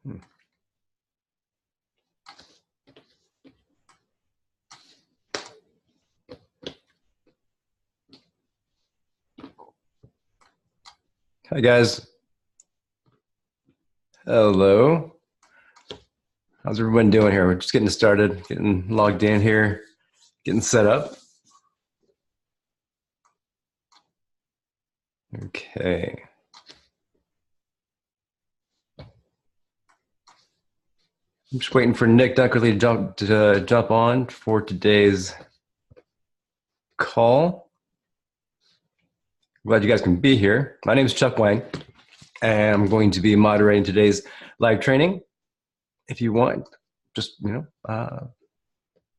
Hmm. Hi guys. Hello. How's everyone doing here? We're just getting started, getting logged in here, getting set up. Okay. I'm just waiting for Nick Dunkerley to jump on for today's call. Glad you guys can be here. My name is Chuck Wang, and I'm going to be moderating today's live training. If you want, just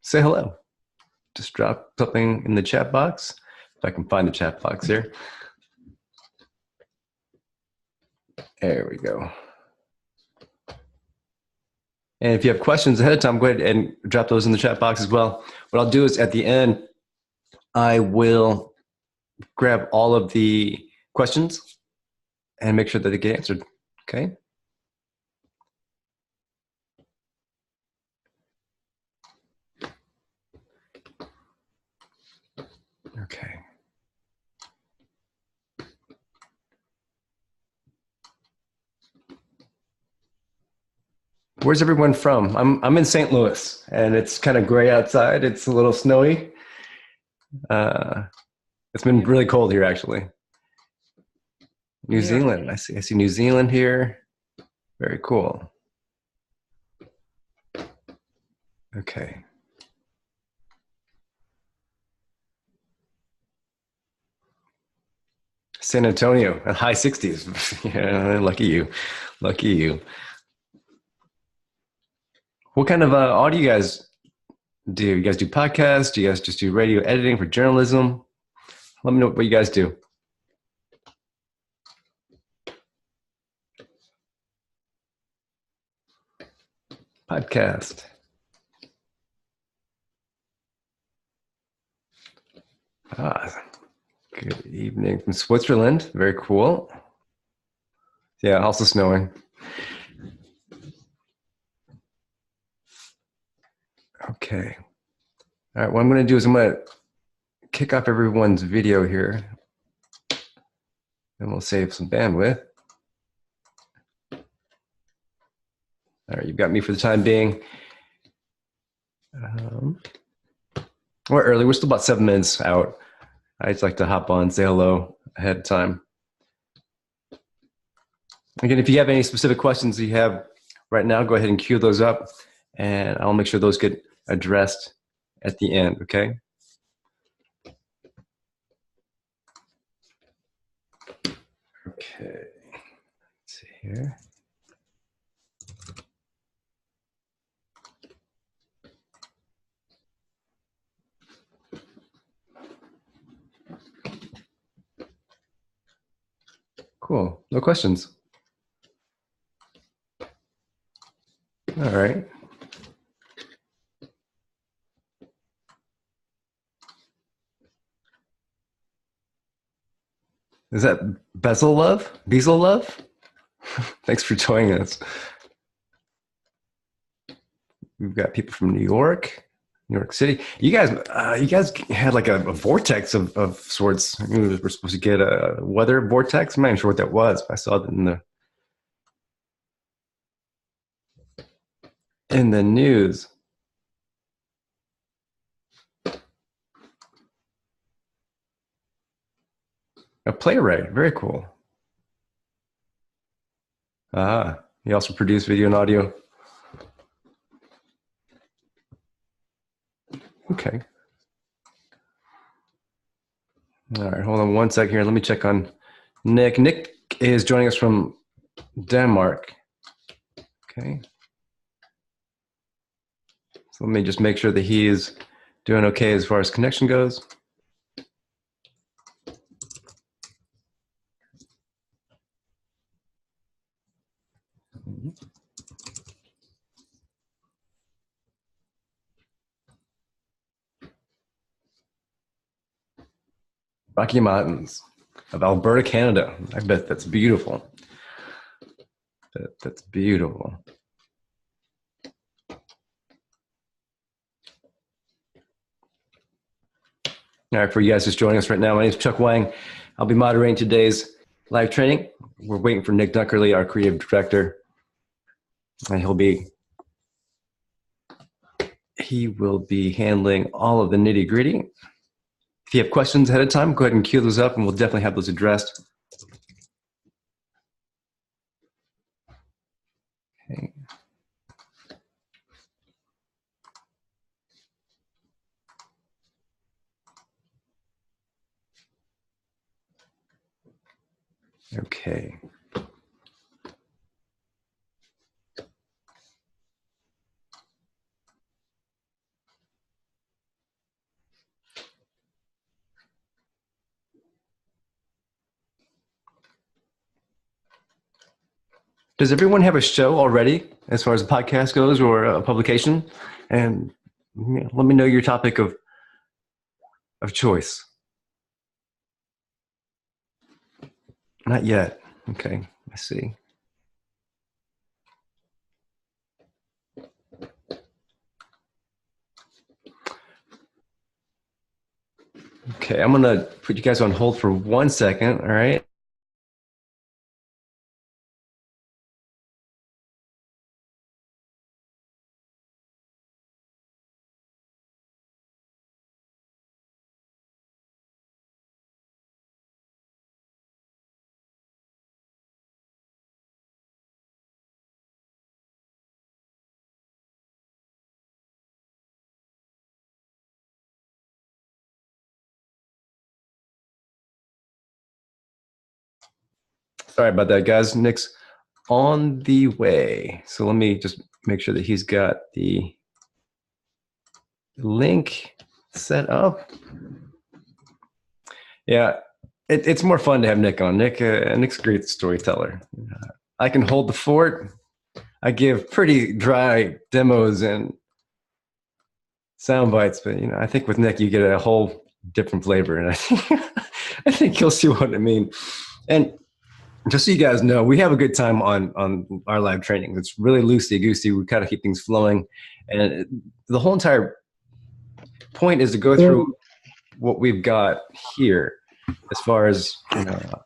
say hello. Just drop something in the chat box. If I can find the chat box here. There we go. And if you have questions ahead of time, go ahead and drop those in the chat box as well. What I'll do is at the end, I will grab all of the questions and make sure that they get answered, okay? Okay. Where's everyone from? I'm in St. Louis, and it's kind of gray outside. It's a little snowy. It's been really cold here, actually. New Zealand. I see New Zealand here. Very cool. Okay. San Antonio, high 60s. Yeah, lucky you. Lucky you. What kind of audio you guys do? You guys do podcasts? Do you guys just do radio editing for journalism? Let me know what you guys do. Podcast. Good evening from Switzerland. Very cool. Yeah, also snowing. Okay. All right, what I'm going to do is I'm going to kick off everyone's video here. And we'll save some bandwidth. All right, you've got me for the time being. We're early. We're still about 7 minutes out. I just like to hop on, say hello ahead of time. Again, if you have any specific questions you have right now, go ahead and queue those up, and I'll make sure those get addressed at the end, okay? Okay, let's see here. Cool, no questions. All right. Is that Bezel Love? Bezel Love? Thanks for joining us. We've got people from New York City. You guys had like a vortex of sorts. We're supposed to get a weather vortex. I'm not even sure what that was. I saw it in the news. A playwright, very cool. He also produced video and audio. Okay. All right, hold on one sec here. Let me check on Nick. Nick is joining us from Denmark. Okay. So let me just make sure that he is doing okay as far as connection goes. Rocky Mountains of Alberta, Canada. I bet that's beautiful. That's beautiful. All right, for you guys just joining us right now, my name is Chuck Wang. I'll be moderating today's live training. We're waiting for Nick Dunkerley, our creative director, and he will be handling all of the nitty-gritty. If you have questions ahead of time, go ahead and queue those up, and we'll definitely have those addressed. Okay. Okay. Does everyone have a show already as far as a podcast goes or a publication? And let me know your topic of choice. Not yet. Okay, I see. Okay, I'm gonna put you guys on hold for 1 second, all right? Sorry about that, guys. Nick's on the way. So let me just make sure that he's got the link set up. Yeah, it's more fun to have Nick on. Nick's a great storyteller. I can hold the fort. I give pretty dry demos and sound bites, but I think with Nick you get a whole different flavor, and I think you'll see what I mean. And just so you guys know, we have a good time on our live trainings. It's really loosey-goosey. We kind of keep things flowing. And the whole entire point is to go through what we've got here as far as, let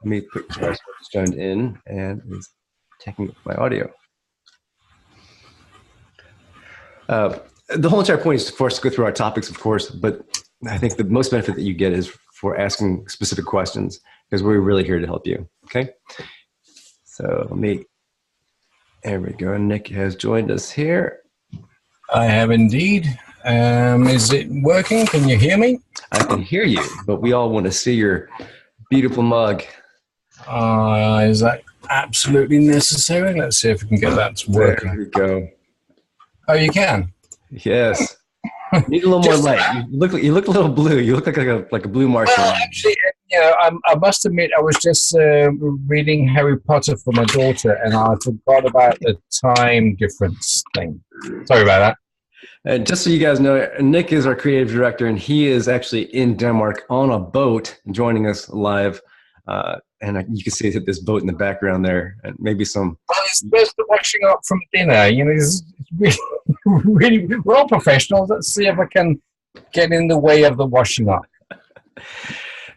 me put Charles joined in and is taking up my audio. The whole entire point is for us to go through our topics, of course, but I think the most benefit that you get is for asking specific questions, because we're really here to help you, okay? So there we go. Nick has joined us here. I have indeed. Is it working? Can you hear me? I can hear you, but we all want to see your beautiful mug. Is that absolutely necessary? Let's see if we can get that to work. There we go. Oh, you can? Yes. Need a little more light. You look a little blue. You look like a blue Martian. Well, actually, I must admit, I was just reading Harry Potter for my daughter, and I forgot about the time difference thing. Sorry about that. And just so you guys know, Nick is our creative director, and he is actually in Denmark on a boat joining us live. And you can see this boat in the background there, and maybe some. Well, it's just washing up from dinner. It's really, we're all professionals. Let's see if I can get in the way of the washing up.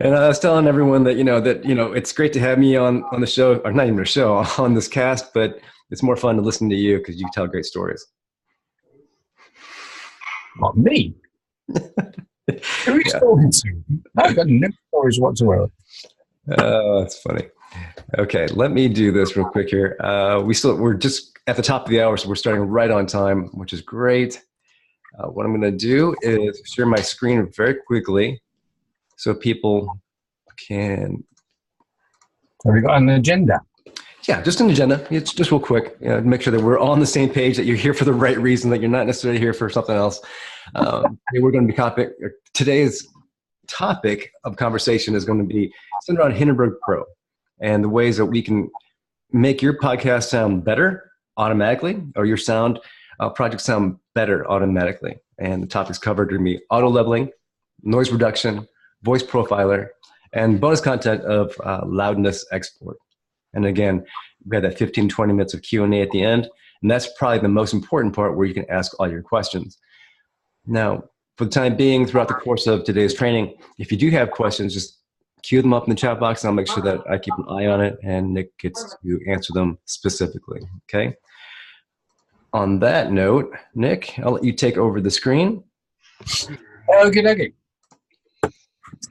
And I was telling everyone that it's great to have me on the show, or not even a show, on this cast, but it's more fun to listen to you because you tell great stories. Not me. Who are you talking to? I've got no stories whatsoever. Oh, that's funny. Okay, let me do this real quick here. We're just at the top of the hour, so we're starting right on time, which is great. What I'm going to do is share my screen very quickly so people can. Have you got an agenda? Yeah, just an agenda. It's just real quick. Make sure that we're all on the same page, that you're here for the right reason, that you're not necessarily here for something else. We're going to be today's topic of conversation is going to be centered on Hindenburg Pro and the ways that we can make your podcast sound better automatically, or your project sound better automatically. And the topics covered are going to be auto leveling, noise reduction, voice profiler, and bonus content of loudness export. And again, we've got that 15, 20 minutes of Q&A at the end. And that's probably the most important part where you can ask all your questions. Now, for the time being, throughout the course of today's training, if you do have questions, just queue them up in the chat box, and I'll make sure that I keep an eye on it and Nick gets to answer them specifically, okay? On that note, Nick, I'll let you take over the screen. Okay.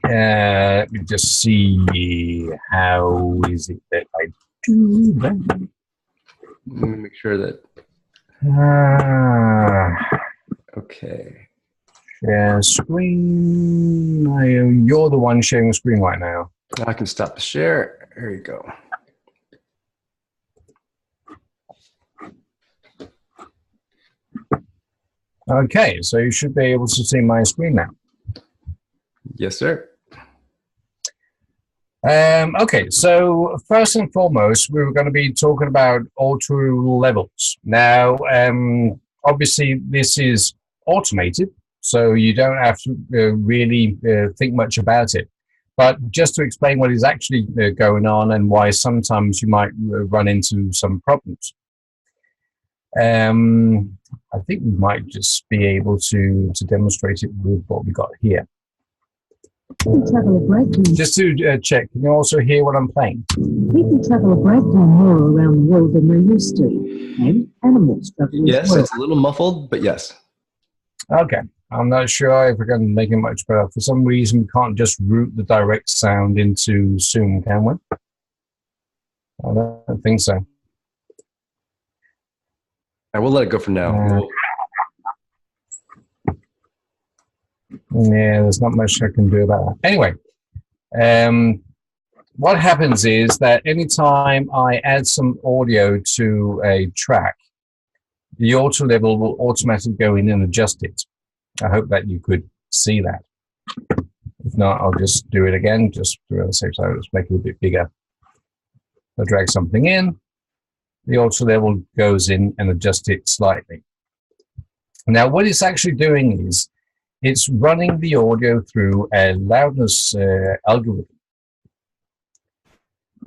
Let me just see, how is it that I do that? Let me make sure that, okay. Share screen. You're the one sharing the screen right now. I can stop the share. There you go. Okay, so you should be able to see my screen now. Yes, sir. Okay, so first and foremost, we were going to be talking about audio levels. Now, obviously, this is automated, so you don't have to really think much about it. But just to explain what is actually going on and why sometimes you might run into some problems. I think we might just be able to demonstrate it with what we got here. Just to check, can you also hear what I'm playing? People travel a great deal more around the world than they used to, and animals travel Yes, as well. it's a little muffled, but yes. Okay, I'm not sure if we're going to make it much better. For some reason, we can't just route the direct sound into Zoom, can we? I don't think so. I will let it go for now. Yeah, there's not much I can do about that. Anyway, what happens is that anytime I add some audio to a track, the auto level will automatically go in and adjust it. I hope that you could see that. If not, I'll just do it again, just to say so. Let's make it a bit bigger. I'll drag something in. The auto level goes in and adjust it slightly. Now, what it's actually doing is it's running the audio through a loudness algorithm.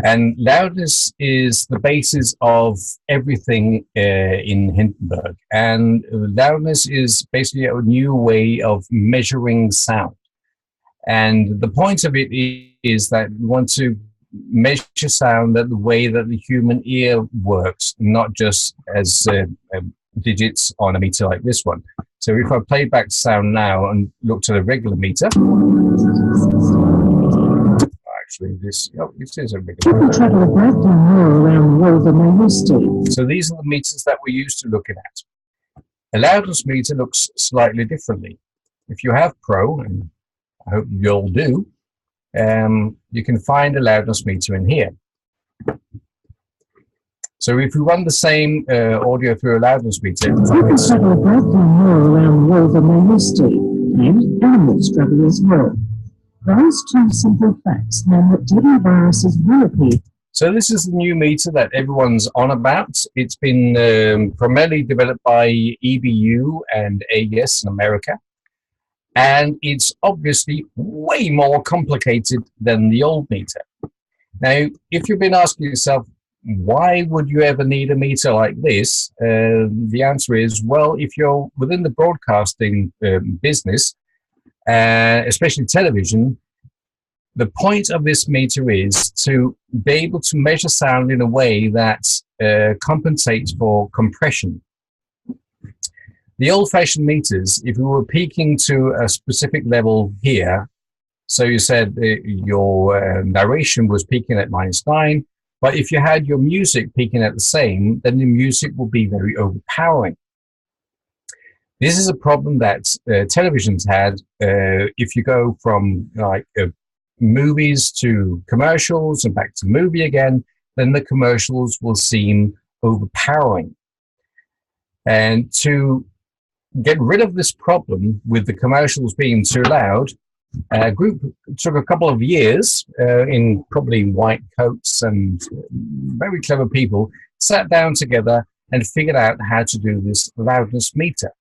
And loudness is the basis of everything in Hindenburg. And loudness is basically a new way of measuring sound. And the point of it is that we want to measure sound the way that the human ear works, not just as digits on a meter like this one. So if I play back sound now and look at a regular meter, actually this is a regular meter. Travel a great deal more around the world than they used to. So these are the meters that we're used to looking at. A loudness meter looks slightly differently. If you have Pro, and I hope you all do, you can find a loudness meter in here. So if we run the same audio through a loudness meter, People travel a great deal more around the world than they used to, and animals travel as well. Those two simple facts mean that deadly viruses will appear. So this is the new meter that everyone's on about. It's been primarily developed by EBU and AES in America. And it's obviously way more complicated than the old meter. Now, if you've been asking yourself, why would you ever need a meter like this? The answer is, well, if you're within the broadcasting business, especially television, the point of this meter is to be able to measure sound in a way that compensates for compression. The old-fashioned meters, if you were peaking to a specific level here, so you said your narration was peaking at -9, but if you had your music peaking at the same, then the music will be very overpowering. This is a problem that television's had. If you go from like movies to commercials and back to movie again, then the commercials will seem overpowering. And to get rid of this problem with the commercials being too loud, a group took a couple of years in probably white coats and very clever people, sat down together and figured out how to do this loudness meter.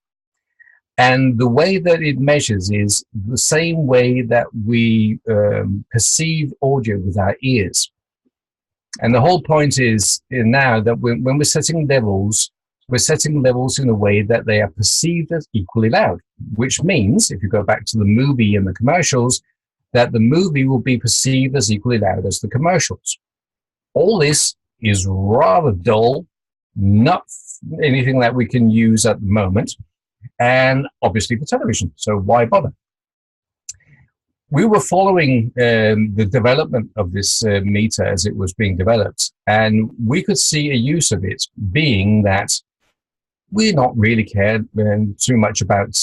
And the way that it measures is the same way that we perceive audio with our ears. And the whole point is now that when we're setting levels in a way that they are perceived as equally loud, which means, if you go back to the movie and the commercials, that the movie will be perceived as equally loud as the commercials. All this is rather dull, not anything that we can use at the moment, and obviously for television, so why bother? We were following the development of this meter as it was being developed, and we could see a use of it being that we're not really cared too much about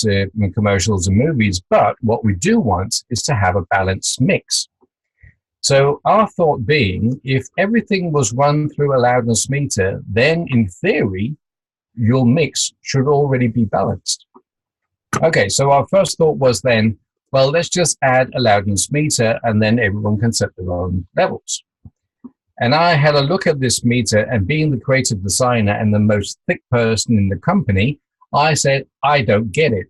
commercials and movies, but what we do want is to have a balanced mix. So our thought being, if everything was run through a loudness meter, then in theory, your mix should already be balanced. Okay, so our first thought was then, well, let's just add a loudness meter and then everyone can set their own levels. And I had a look at this meter, and being the creative designer and the most thick person in the company, I said, I don't get it.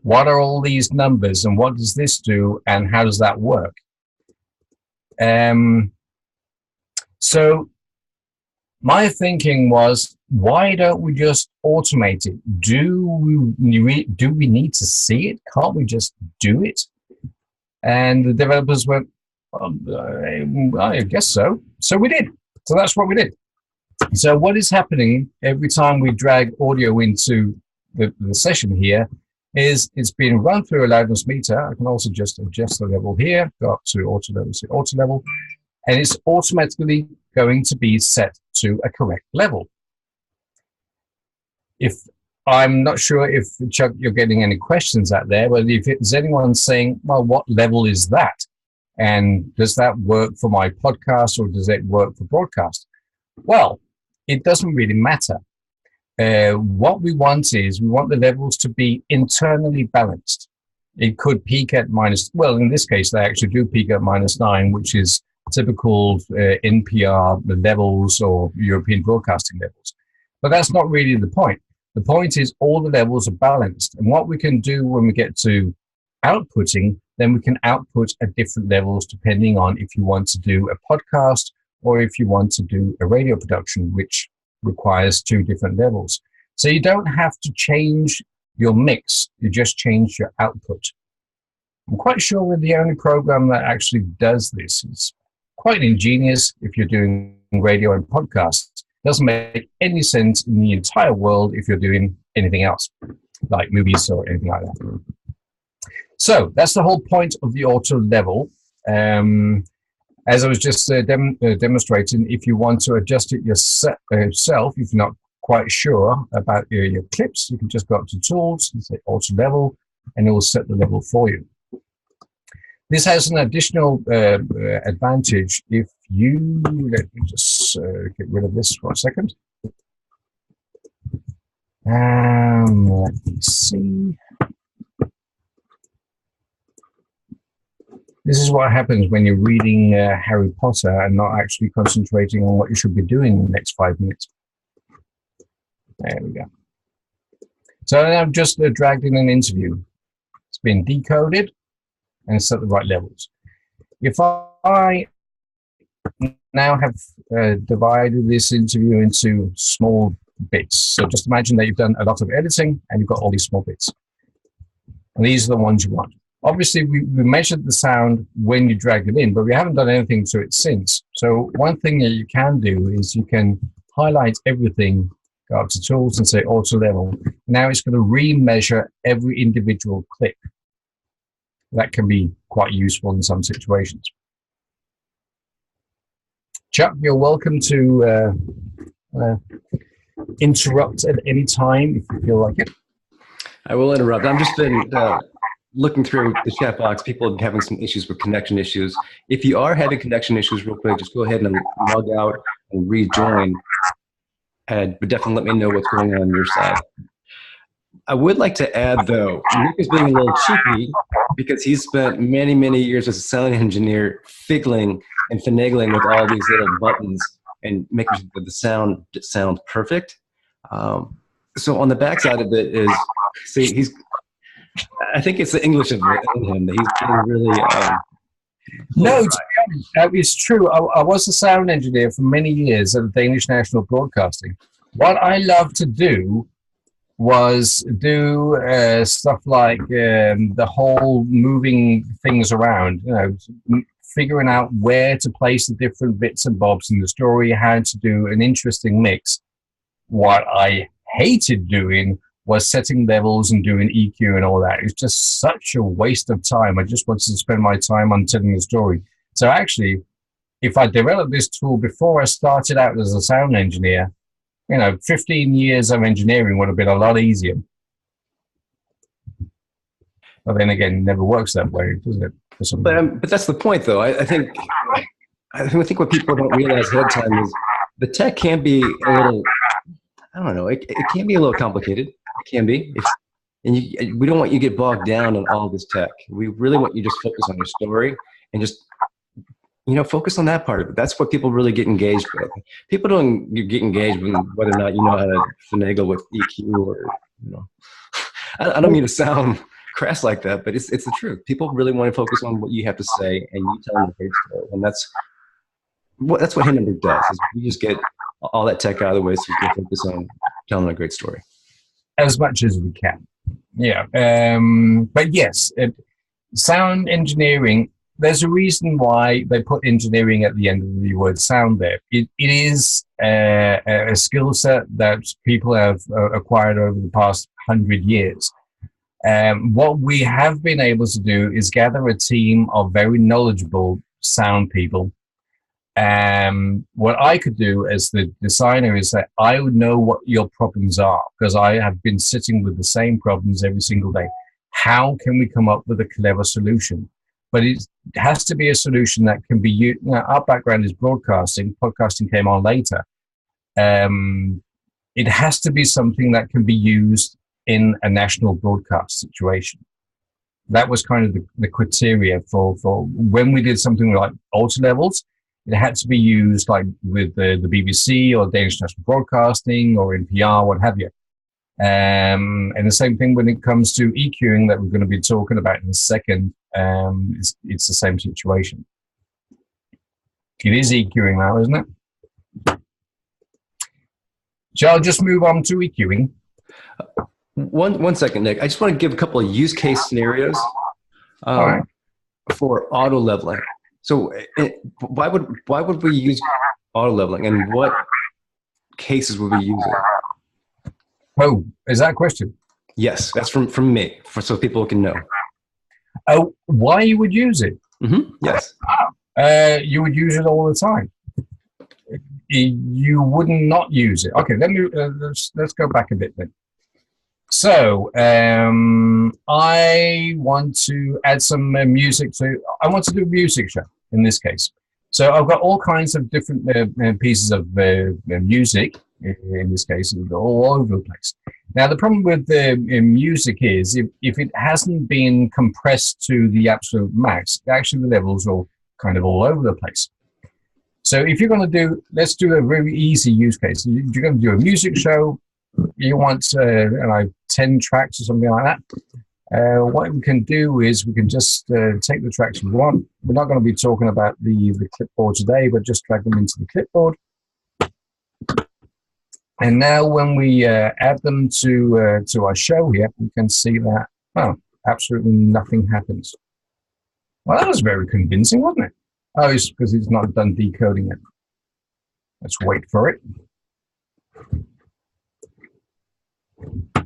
What are all these numbers and what does this do and how does that work? So my thinking was, why don't we just automate it? Do we need to see it? Can't we just do it? And the developers went, I guess so. So we did. So that's what we did. So what is happening every time we drag audio into the session here is it's being run through a loudness meter. I can also just adjust the level here, go up to auto level, say auto level, and it's automatically going to be set to a correct level. If I'm not sure if, Chuck, you're getting any questions out there, but if there's anyone saying, well, what level is that? And does that work for my podcast or does it work for broadcast? Well, it doesn't really matter. What we want is we want the levels to be internally balanced. It could peak at minus, well, in this case, they actually do peak at -9, which is typical NPR levels or European broadcasting levels. But that's not really the point. The point is all the levels are balanced. And what we can do when we get to outputting, then we can output at different levels depending on if you want to do a podcast or if you want to do a radio production, which requires 2 different levels. So you don't have to change your mix, you just change your output. I'm quite sure we're the only program that actually does this. It's quite ingenious if you're doing radio and podcasts. It doesn't make any sense in the entire world if you're doing anything else, like movies or anything like that. So that's the whole point of the auto level. As I was just demonstrating, if you want to adjust it yourself, if you're not quite sure about your clips, you can just go up to Tools and say Auto Level, and it will set the level for you. This has an additional advantage if you, let me just get rid of this for a second. Let me see. This is what happens when you're reading Harry Potter and not actually concentrating on what you should be doing in the next 5 minutes. There we go. So I've just dragged in an interview. It's been decoded and it's at the right levels. If I now have divided this interview into small bits, so just imagine that you've done a lot of editing and you've got all these small bits. And these are the ones you want. Obviously, we measured the sound when you dragged it in, but we haven't done anything to it since. So one thing that you can do is you can highlight everything, go up to Tools and say Auto Level. Now it's going to remeasure every individual clip. That can be quite useful in some situations. Chuck, you're welcome to interrupt at any time if you feel like it. I will interrupt. I'm just been looking through the chat box. People are having some issues with connection issues. If you are having connection issues, real quick, just go ahead and log out and rejoin. And definitely let me know what's going on your side. I would like to add, though, Nick is being a little cheeky because he's spent many, many years as a sound engineer fiddling and finagling with all these little buttons and making sure that the sound sounds perfect. So on the backside of it is, see, I think it's the English in him that he's being really. No, to be It's true. I was a sound engineer for many years at the Danish National Broadcasting. What I loved to do was do stuff like the whole moving things around, figuring out where to place the different bits and bobs in the story, how to do an interesting mix. What I hated doing was setting levels and doing EQ and all that. It's just such a waste of time. I just wanted to spend my time on telling the story. So actually, if I developed this tool before I started out as a sound engineer, 15 years of engineering would have been a lot easier. But then again, it never works that way, does it? But that's the point, though. I think what people don't realize ahead of time is the tech can be a little, I don't know, it can be a little complicated. It can be. We don't want you to get bogged down in all this tech. We really want you to just focus on your story and just, focus on that part of it. That's what people really get engaged with. People don't get engaged with whether or not you know how to finagle with EQ or, I don't mean to sound crass like that, but it's the truth. People really want to focus on what you have to say and you tell them a great story. And that's what Hindenburg does, is we just get all that tech out of the way so you can focus on telling a great story. As much as we can. Yeah. But yes, sound engineering, there's a reason why they put engineering at the end of the word sound there. It is a skill set that people have acquired over the past 100 years. What we have been able to do is gather a team of very knowledgeable sound people. What I could do as the designer is that I would know what your problems are, because I have been sitting with the same problems every single day. How can we come up with a clever solution? But it has to be a solution that can be used. Our background is broadcasting. Podcasting came on later. It has to be something that can be used in a national broadcast situation. That was kind of the criteria for when we did something like alter levels. It had to be used like with the BBC or Danish National Broadcasting or NPR, what have you. And the same thing when it comes to EQing that we're going to be talking about in a second. It's the same situation. It is EQing now, isn't it? Shall I just move on to EQing? One second, Nick. I just want to give a couple of use case scenarios for auto leveling. So why would we use auto leveling, and what cases would we use it? Oh, is that a question? Yes, that's from me, so people can know. Oh, why you would use it? Mm-hmm. Yes. You would use it all the time. You would not use it. Okay, let's go back a bit then. So I want to add some music I want to do a music show in this case. So I've got all kinds of different pieces of music in this case, all over the place. Now the problem with music is if it hasn't been compressed to the absolute max, actually the levels are kind of all over the place. So if you're going to let's do a very easy use case. You're going to do a music show. You want 10 tracks or something like that. What we can do is we can just take the tracks we want. We're not going to be talking about the clipboard today, but just drag them into the clipboard. And now when we add them to our show here, we can see that, absolutely nothing happens. Well, that was very convincing, wasn't it? Oh, it's because it's not done decoding it. Let's wait for it.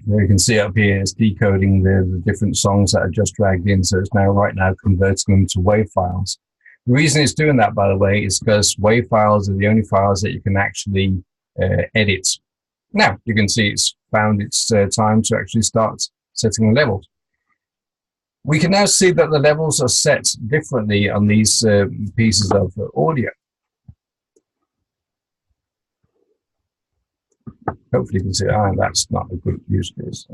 There you can see up here it's decoding the different songs that are just dragged in. So it's right now converting them to WAV files. The reason it's doing that, by the way, is because WAV files are the only files that you can actually edit. Now you can see it's found its time to actually start setting the levels. We can now see that the levels are set differently on these pieces of audio. Hopefully you can see, that's not a good use case.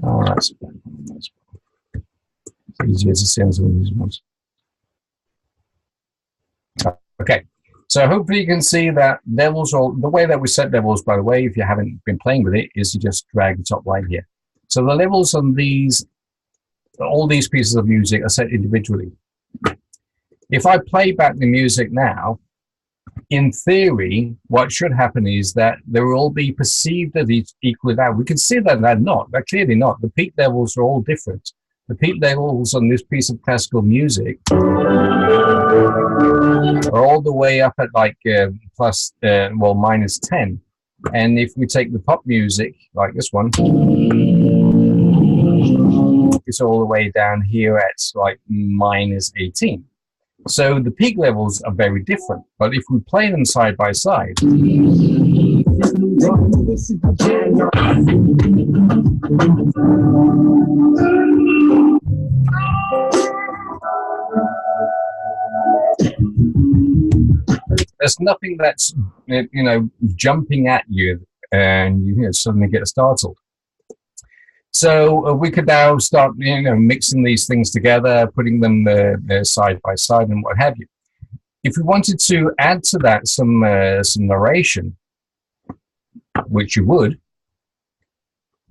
That's easier to see on some of these ones. Okay, so hopefully you can see that levels, or the way that we set levels, by the way, if you haven't been playing with it, is you just drag the top line here. So the levels on all these pieces of music are set individually. If I play back the music now, in theory, what should happen is that they will all be perceived as equally loud. We can see that they're not. They're clearly not. The peak levels are all different. The peak levels on this piece of classical music are all the way up at like minus 10. And if we take the pop music, like this one, it's all the way down here at like minus 18. So the peak levels are very different. But if we play them side by side, there's nothing that's, jumping at you and you suddenly get startled. So we could now start, mixing these things together, putting them side by side and what have you. If we wanted to add to that some narration, which you would,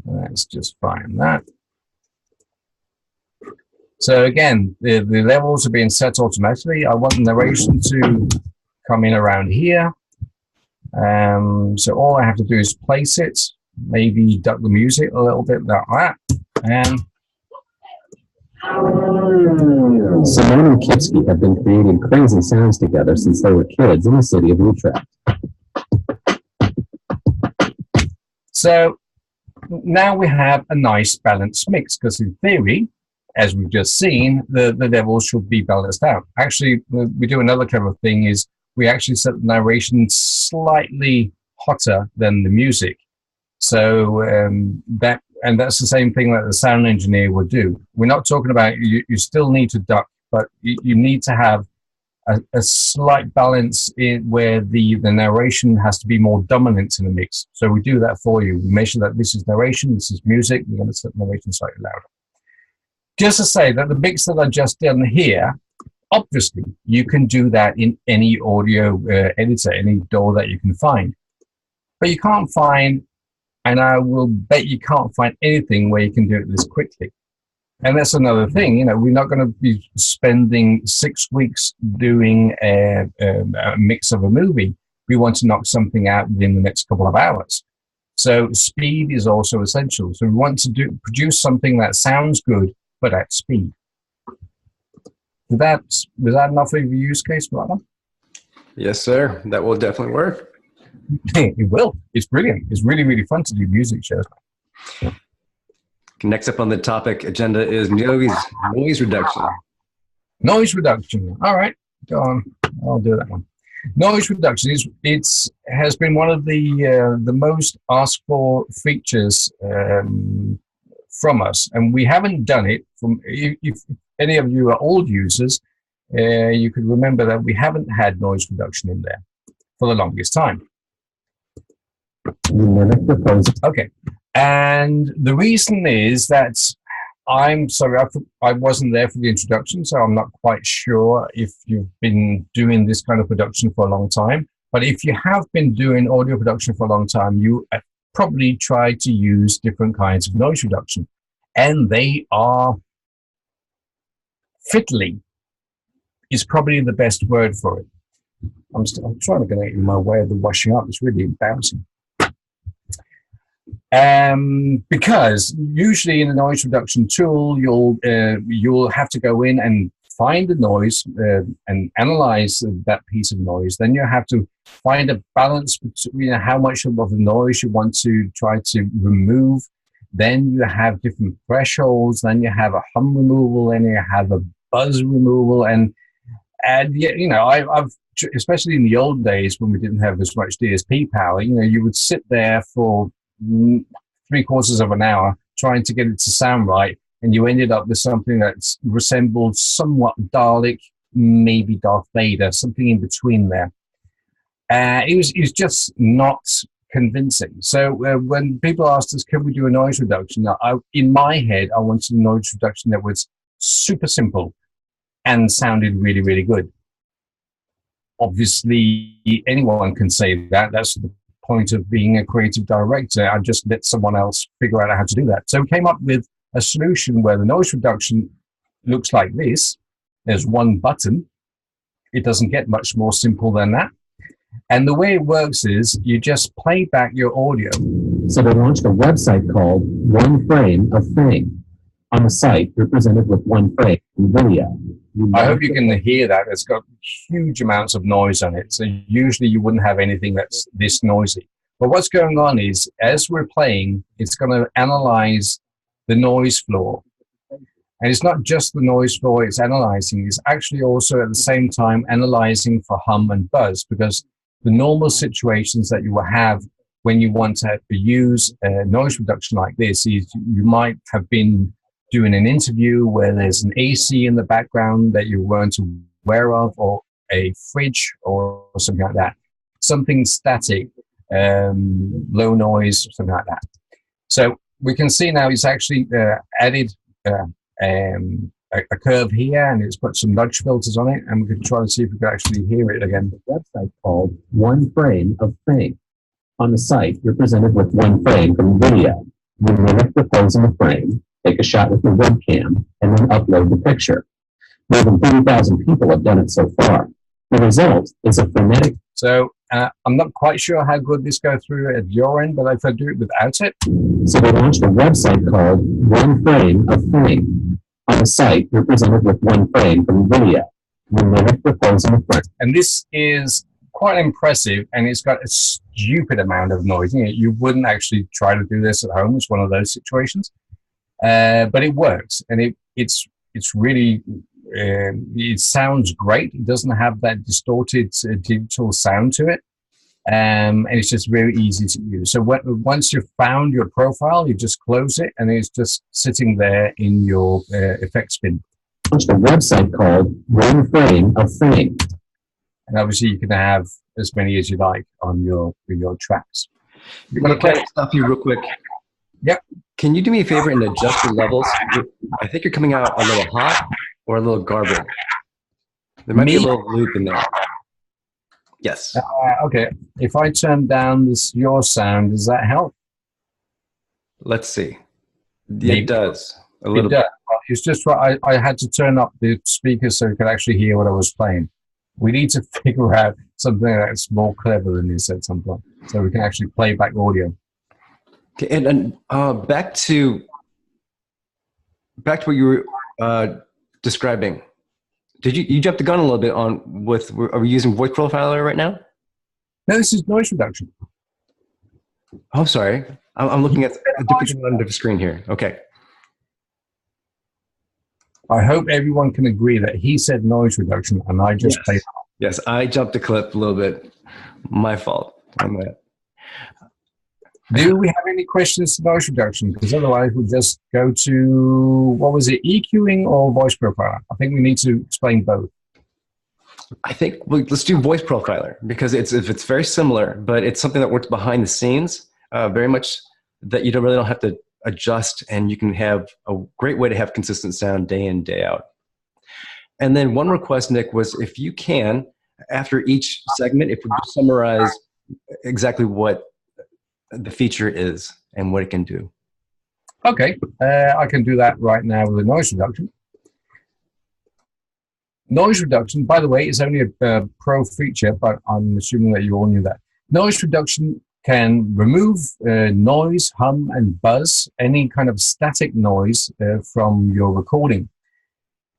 let's just find that. So again, the levels are being set automatically. I want the narration to come in around here. So all I have to do is place it, maybe duck the music a little bit like that, and Simone and Kipski have been creating crazy sounds together since they were kids in the city of Utrecht. So now we have a nice balanced mix, because in theory, as we've just seen, the levels should be balanced out. Actually, we do another clever thing is we actually set the narration slightly hotter than the music. So that's the same thing that the sound engineer would do. We're not talking about you still need to duck, but you need to have a slight balance in where the narration has to be more dominant in the mix. So we do that for you. We measure that this is narration, this is music. We're going to set the narration slightly louder. Just to say that the mix that I just done here, obviously you can do that in any audio editor, any DAW that you can find. But you can't find, and I will bet you can't find anything where you can do it this quickly. And that's another thing, we're not going to be spending 6 weeks doing a mix of a movie. We want to knock something out within the next couple of hours. So speed is also essential. So we want to produce something that sounds good, but at speed. Was that enough of a use case for that one? Yes, sir. That will definitely work. It will. It's brilliant. It's really, really fun to do music shows. Next up on the topic agenda is noise reduction. Noise reduction. All right, go on. I'll do that one. Noise reduction has been one of the most asked for features from us, and we haven't done it. If any of you are old users, you could remember that we haven't had noise reduction in there for the longest time. Okay, and the reason is that I'm sorry, I wasn't there for the introduction, so I'm not quite sure if you've been doing this kind of production for a long time. But if you have been doing audio production for a long time, you probably try to use different kinds of noise reduction, and they are fiddly is probably the best word for it. I'm trying to get in my way of the washing up. It's really embarrassing. Because usually in a noise reduction tool, you'll have to go in and find the noise and analyze that piece of noise. Then you have to find a balance between how much of the noise you want to try to remove. Then you have different thresholds. Then you have a hum removal, and you have a buzz removal, and I've especially in the old days when we didn't have as much DSP power, you would sit there for 3/4 of an hour trying to get it to sound right, and you ended up with something that resembled somewhat Dalek, maybe Darth Vader, something in between there. It was just not convincing. So when people asked us, can we do a noise reduction? In my head, I wanted a noise reduction that was super simple and sounded really, really good. Obviously, anyone can say that. That's the point of being a creative director. I just let someone else figure out how to do that. So we came up with a solution where the noise reduction looks like this. There's one button, It doesn't get much more simple than that. And the way it works is you just play back your audio. So they launched a website called One Frame of Fame. On the site, you're presented with one frame in video. I hope you can hear that. It's got huge amounts of noise on it. So usually you wouldn't have anything that's this noisy. But what's going on is, as we're playing, it's going to analyze the noise floor. And it's not just the noise floor it's analyzing. It's actually also at the same time analyzing for hum and buzz, because the normal situations that you will have when you want to use noise reduction like this is you might have been doing an interview where there's an AC in the background that you weren't aware of, or a fridge or something like that. Something static, low noise, something like that. So we can see now it's actually added a curve here, and it's put some nudge filters on it, and we can try to see if we can actually hear it again. A website called One Frame of Fame. On the site, you're presented with one frame from video. You mimic the pose in the frame, take a shot with your webcam, and then upload the picture. More than 30,000 people have done it so far. The result is a frenetic. So I'm not quite sure how good this goes through at your end, but if I do it without it. So they launched a website called One Frame of Fame. On the site, you're presented with one frame from video. You mimic the pose in the frame. And this is quite impressive, and it's got a stupid amount of noise. You wouldn't actually try to do this at home. It's one of those situations. But it works, and it's really, it sounds great. It doesn't have that distorted digital sound to it, and it's just very easy to use. So once you've found your profile, you just close it, and it's just sitting there in your effects bin. Launched a website called One Frame of Fame. And obviously, you can have as many as you like on your tracks. Can I stop you real quick? Yep. Can you do me a favor and adjust your levels? I think you're coming out a little hot or a little garbled. There might be a little loop in there. Yes. Okay. If I turn down your sound, does that help? Let's see. It does. A little bit. It's just what I had to turn up the speakers so you could actually hear what I was playing. We need to figure out something that's more clever than this at some point, so we can actually play back audio. Okay, and back to what you were describing. Did you jump the gun a little bit on with? Are we using voice profiler right now? No, this is noise reduction. Oh, sorry. I'm looking at a different screen here. Okay. I hope everyone can agree that he said noise reduction, and I just played. Yes, I jumped the clip a little bit. My fault on that. Do we have any questions to noise reduction? Because otherwise we'll just go to, what was it, EQing or voice profiler? I think we need to explain both. I think let's do voice profiler, because it's very similar, but it's something that works behind the scenes, very much that you don't have to adjust, and you can have a great way to have consistent sound day in, day out. And then one request, Nick, was if you can, after each segment, if we could summarize exactly what the feature is and what it can do. Okay, I can do that right now with a noise reduction. Noise reduction, by the way, is only a pro feature, but I'm assuming that you all knew that. Noise reduction can remove noise, hum, and buzz, any kind of static noise from your recording.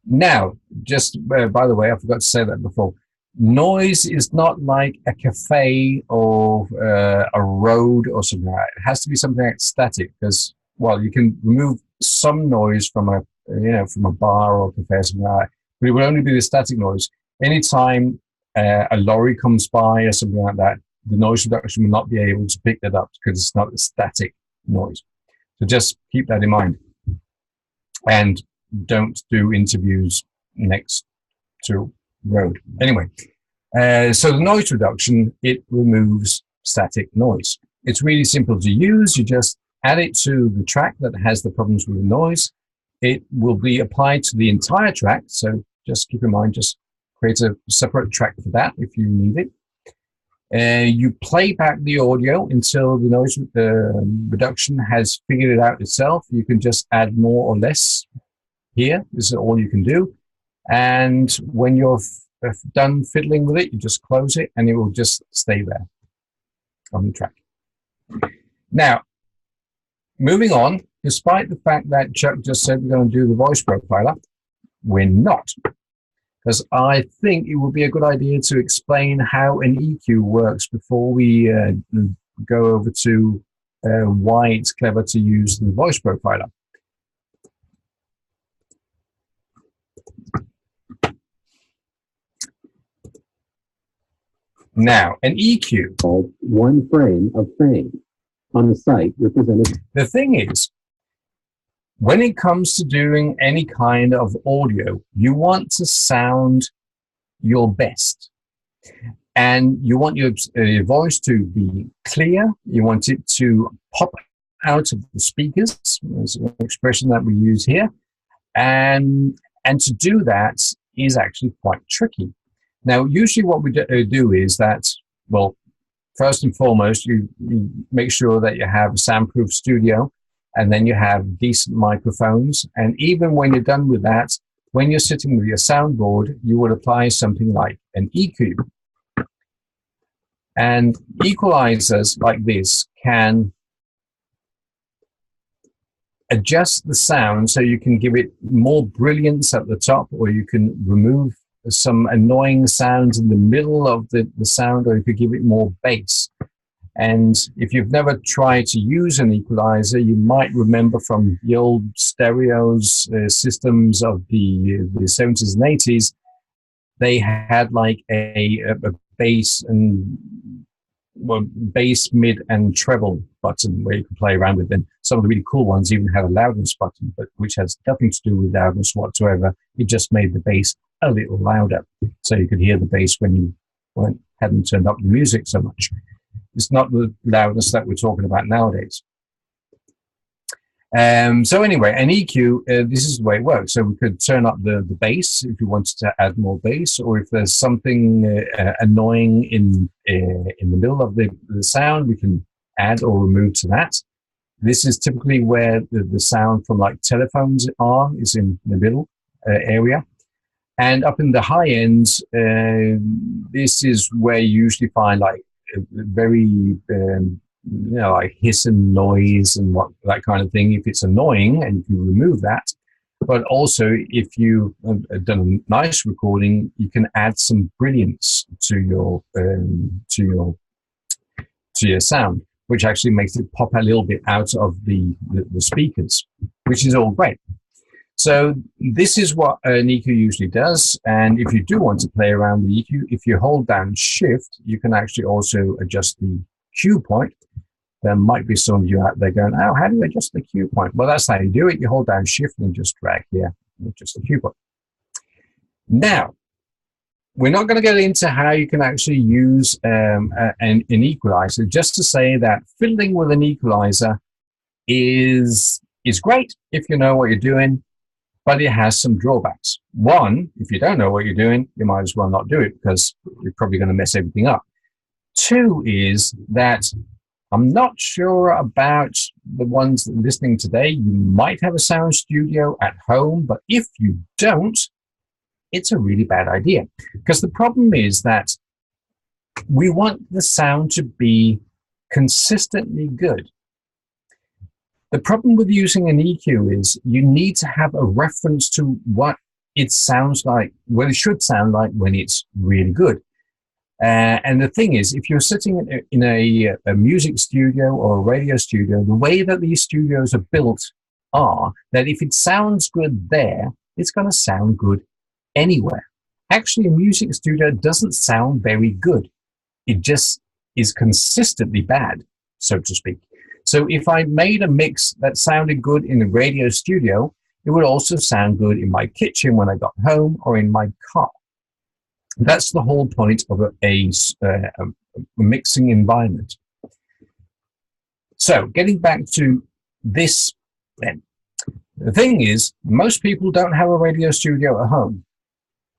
Now, just by the way, I forgot to say that before. Noise is not like a cafe or a road or something like that. It has to be something that's static, because, well, you can remove some noise from a bar or a cafe or something like that, but it will only be the static noise. Anytime a lorry comes by or something like that, the noise reduction will not be able to pick that up because it's not a static noise. So just keep that in mind. And don't do interviews next to road. Anyway, so the noise reduction, it removes static noise. It's really simple to use. You just add it to the track that has the problems with the noise. It will be applied to the entire track. So just keep in mind, just create a separate track for that if you need it. You play back the audio until the noise reduction has figured it out itself. You can just add more or less here. This is all you can do. And when you're done fiddling with it, you just close it and it will just stay there on the track. Now, moving on, despite the fact that Chuck just said we're going to do the voice profiler, we're not. Because I think it would be a good idea to explain how an EQ works before we go over to why it's clever to use the voice profiler. Now, an EQ. Called one frame of fame. On the site, represented. The thing is, when it comes to doing any kind of audio, you want to sound your best. And you want your voice to be clear. You want it to pop out of the speakers. There's an expression that we use here. And to do that is actually quite tricky. Now, usually what we do is that, well, first and foremost, you make sure that you have a soundproof studio, and then you have decent microphones. And even when you're done with that, when you're sitting with your soundboard, you would apply something like an EQ. And equalizers like this can adjust the sound so you can give it more brilliance at the top, or you can remove some annoying sounds in the middle of the sound, or you could give it more bass. And if you've never tried to use an equalizer, you might remember from the old stereos systems of the 70s and 80s, they had like a bass and bass, mid, and treble button where you could play around with. And some of the really cool ones even had a loudness button, but which has nothing to do with loudness whatsoever. It just made the bass a little louder, so you could hear the bass when you hadn't turned up the music so much. It's not the loudness that we're talking about nowadays. So anyway, an EQ, this is the way it works. So we could turn up the bass if we wanted to add more bass, or if there's something annoying in the middle of the sound, we can add or remove to that. This is typically where the sound from like telephones is in the middle area. And up in the high ends, this is where you usually find like very, like hiss and noise and that kind of thing. If it's annoying, and you can remove that. But also, if you have done a nice recording, you can add some brilliance to your sound, which actually makes it pop a little bit out of the speakers, which is all great. So this is what an EQ usually does. And if you do want to play around the EQ, if you hold down Shift, you can actually also adjust the cue point. There might be some of you out there going, oh, how do you adjust the cue point? Well, that's how you do it. You hold down Shift and just drag here, adjust the cue point. Now, we're not going to get into how you can actually use an equalizer. Just to say that fiddling with an equalizer is great if you know what you're doing, but it has some drawbacks. One, if you don't know what you're doing, you might as well not do it, because you're probably going to mess everything up. Two is that I'm not sure about the ones that are listening today. You might have a sound studio at home, but if you don't, it's a really bad idea. Because the problem is that we want the sound to be consistently good. The problem with using an EQ is you need to have a reference to what it sounds like, what it should sound like when it's really good. And the thing is, if you're sitting in a music studio or a radio studio, the way that these studios are built are that if it sounds good there, it's going to sound good anywhere. Actually, a music studio doesn't sound very good. It just is consistently bad, so to speak. So if I made a mix that sounded good in a radio studio, it would also sound good in my kitchen when I got home, or in my car. That's the whole point of a mixing environment. So getting back to this then. The thing is, most people don't have a radio studio at home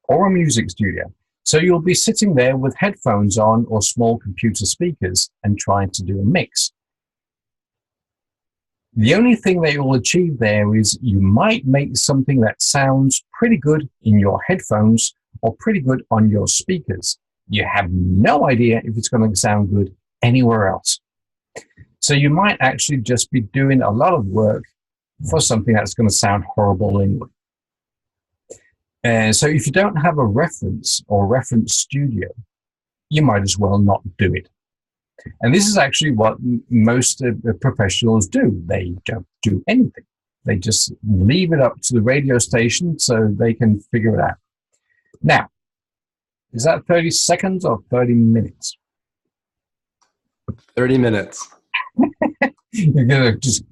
or a music studio. So you'll be sitting there with headphones on or small computer speakers and trying to do a mix. The only thing that you'll achieve there is you might make something that sounds pretty good in your headphones, or pretty good on your speakers. You have no idea if it's going to sound good anywhere else. So you might actually just be doing a lot of work for something that's going to sound horrible anyway. So if you don't have a reference or reference studio, you might as well not do it. And this is actually what most professionals do. They don't do anything. They just leave it up to the radio station so they can figure it out. Now, is that 30 seconds or 30 minutes? 30 minutes. You're going to just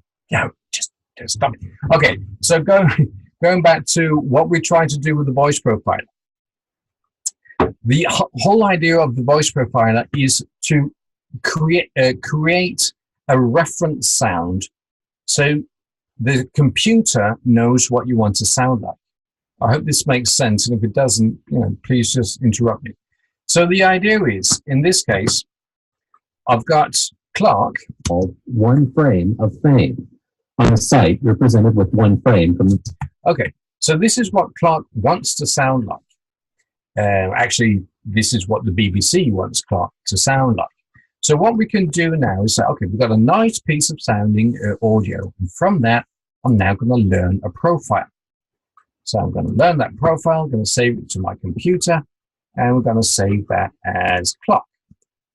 stop it. Okay, so going back to what we're trying to do with the voice profiler. The whole idea of the voice profiler is to create a reference sound so the computer knows what you want to sound like. I hope this makes sense, and if it doesn't, please just interrupt me. So the idea is, in this case, I've got Clark. One frame of fame. On a site, you're presented with one frame from... Okay, so this is what Clark wants to sound like. Actually, this is what the BBC wants Clark to sound like. So what we can do now is say, okay, we've got a nice piece of sounding audio. And from that, I'm now going to learn a profile. So I'm going to learn that profile, I'm going to save it to my computer, and we're going to save that as Clark.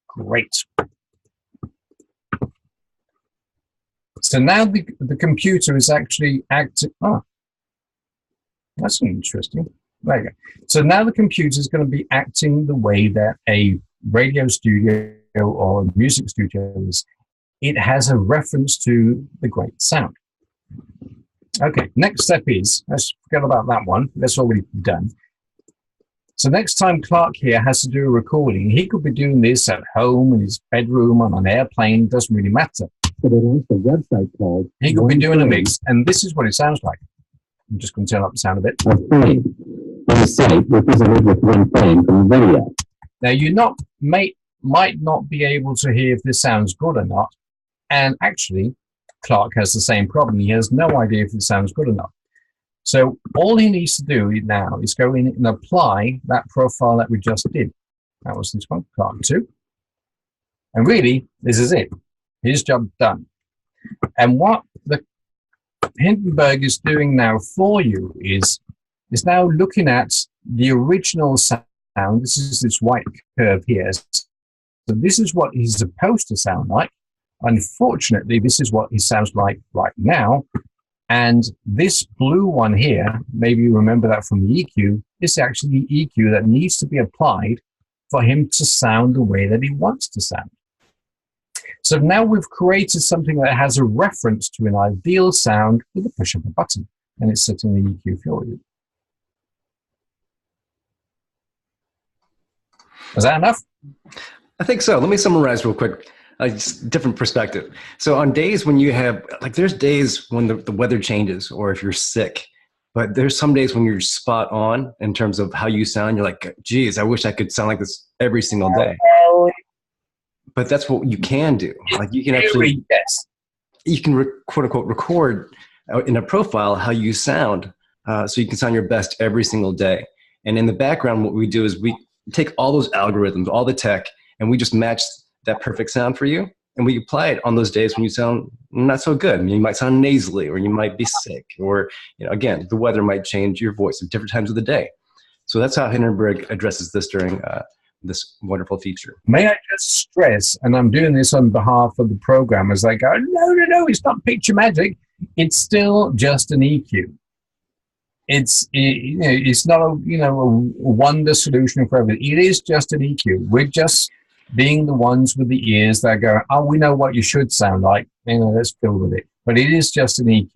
Great. So now the computer is actually acting. Oh, that's interesting. There you go. So now the computer is going to be acting the way that a radio studio or a music studio is. It has a reference to the great sound. Okay, next step is, let's forget about that one. That's already done. So next time Clark here has to do a recording, he could be doing this at home, in his bedroom, on an airplane, doesn't really matter. So they launched a website called... He could be doing a mix, and this is what it sounds like. I'm just going to turn up the sound a bit. A frame. On the site, we're presented with one frame from the video. Now, you might not be able to hear if this sounds good or not, and actually, Clark has the same problem. He has no idea if it sounds good or not. So all he needs to do now is go in and apply that profile that we just did. That was this one, Clark 2. And really, this is it. His job done. And what the Hindenburg is doing now for you is now looking at the original sound. This is this white curve here. So this is what he's supposed to sound like. Unfortunately, this is what he sounds like right now. And this blue one here, maybe you remember that from the EQ, is actually the EQ that needs to be applied for him to sound the way that he wants to sound. So now we've created something that has a reference to an ideal sound with a push of a button, and it's setting the EQ for you. Is that enough? I think so. Let me summarize real quick. Just different perspective. So on days when you have, like there's days when the weather changes or if you're sick, but there's some days when you're spot on in terms of how you sound. You're like, geez, I wish I could sound like this every single day. But that's what you can do. Like you can actually, yes, you can quote unquote record in a profile how you sound, so you can sound your best every single day. And in the background, what we do is we take all those algorithms, all the tech, and we just match that perfect sound for you. And we apply it on those days when you sound not so good. I mean, you might sound nasally, or you might be sick, or again, the weather might change your voice at different times of the day. So that's how Hindenburg addresses this during this wonderful feature. May I just stress, and I'm doing this on behalf of the programmers, they go, no, it's not picture magic. It's still just an EQ. It's not a wonder solution for everything. It is just an EQ. We're just being the ones with the ears that go, oh, we know what you should sound like. Let's fill with it. But it is just an EQ.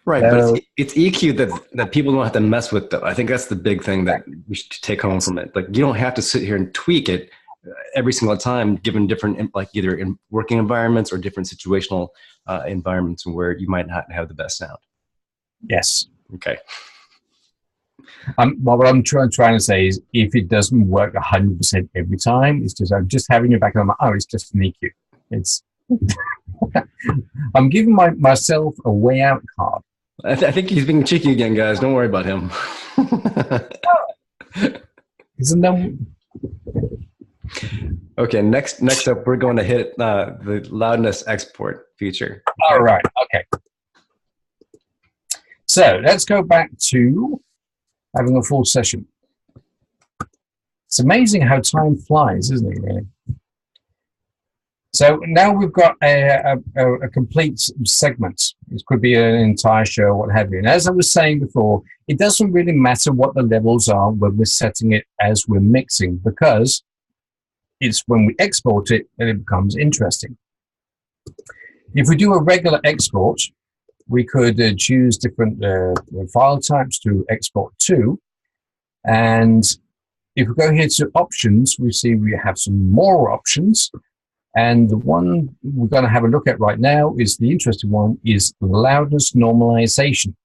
Right, but it's EQ that people don't have to mess with, though. I think that's the big thing that we should take home from it. Like, you don't have to sit here and tweak it every single time, given different, like either in working environments or different situational environments where you might not have the best sound. Yes. Okay. What I'm trying to say is, if it doesn't work 100% every time, it's just I'm just having it back on my, it's just an EQ. It's I'm giving myself a way out card. I think he's being cheeky again, guys. Don't worry about him. Isn't that? Okay, next up, we're going to hit the loudness export feature. All right, okay. So let's go back to having a full session. It's amazing how time flies, isn't it, really? So now we've got a complete segment. It could be an entire show, what have you. And as I was saying before, it doesn't really matter what the levels are when we're setting it as we're mixing, because it's when we export it that it becomes interesting. If we do a regular export, we could choose different file types to export to. And if we go here to options, we see we have some more options. And the one we're going to have a look at right now is the interesting one, is loudness normalization.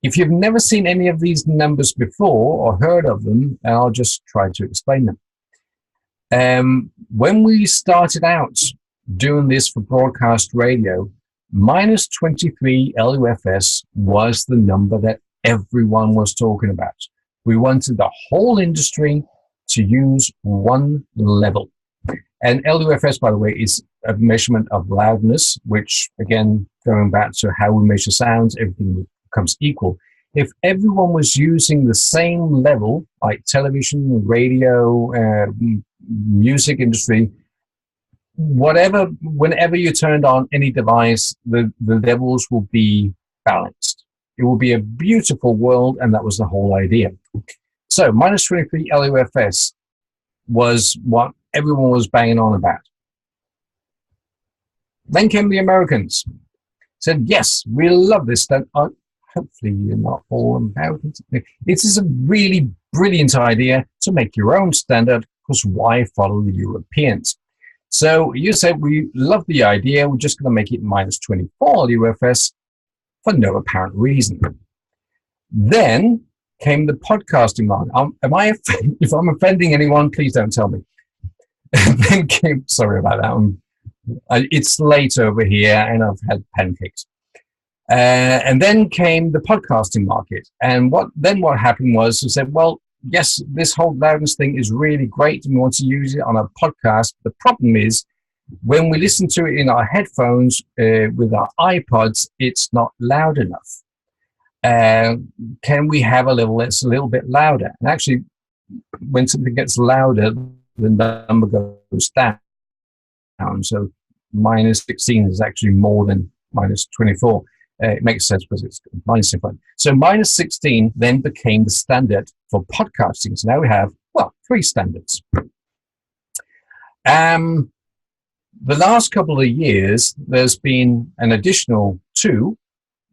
If you've never seen any of these numbers before or heard of them, I'll just try to explain them. When we started out doing this for broadcast radio, minus 23 LUFS was the number that everyone was talking about. We wanted the whole industry to use one level. And LUFS, by the way, is a measurement of loudness, which, again, going back to how we measure sounds, everything becomes equal. If everyone was using the same level, like television, radio, music industry, whatever, whenever you turned on any device, the levels will be balanced. It will be a beautiful world, and that was the whole idea. So minus 23 LUFS was what everyone was banging on about. Then came the Americans. Said, yes, we love this stuff. Hopefully you're not all Americans. It is a really brilliant idea to make your own standard, because why follow the Europeans? So you said, we love the idea, we're just going to make it minus 24 LUFS for no apparent reason. Then came the podcasting line. If I'm offending anyone, please don't tell me. Then came, sorry about that. It's late over here, and I've had pancakes. And then came the podcasting market. And what happened was, we said, well, yes, this whole loudness thing is really great, and we want to use it on a podcast. The problem is, when we listen to it in our headphones with our iPods, it's not loud enough. Can we have a level that's a little bit louder? And actually, when something gets louder, the number goes down. So minus 16 is actually more than minus 24. It makes sense because it's minus 16. So minus 16 then became the standard for podcasting. So now we have, well, 3 standards. The last couple of years, there's been an additional 2.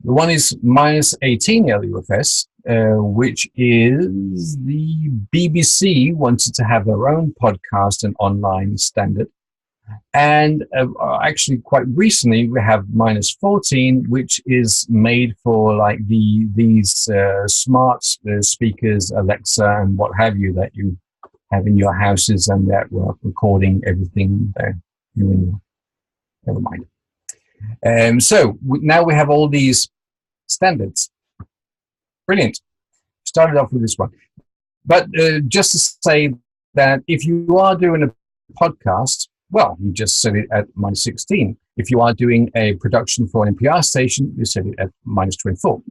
The one is minus 18 LUFS, which is the BBC wanted to have their own podcast and online standard. And actually, quite recently, we have minus 14, which is made for like these smart speakers, Alexa, and what have you, that you have in your houses and that were recording everything there. Never mind. So now we have all these standards. Brilliant. Started off with this one. But just to say that if you are doing a podcast, well, you just set it at minus 16. If you are doing a production for an NPR station, you set it at minus 24.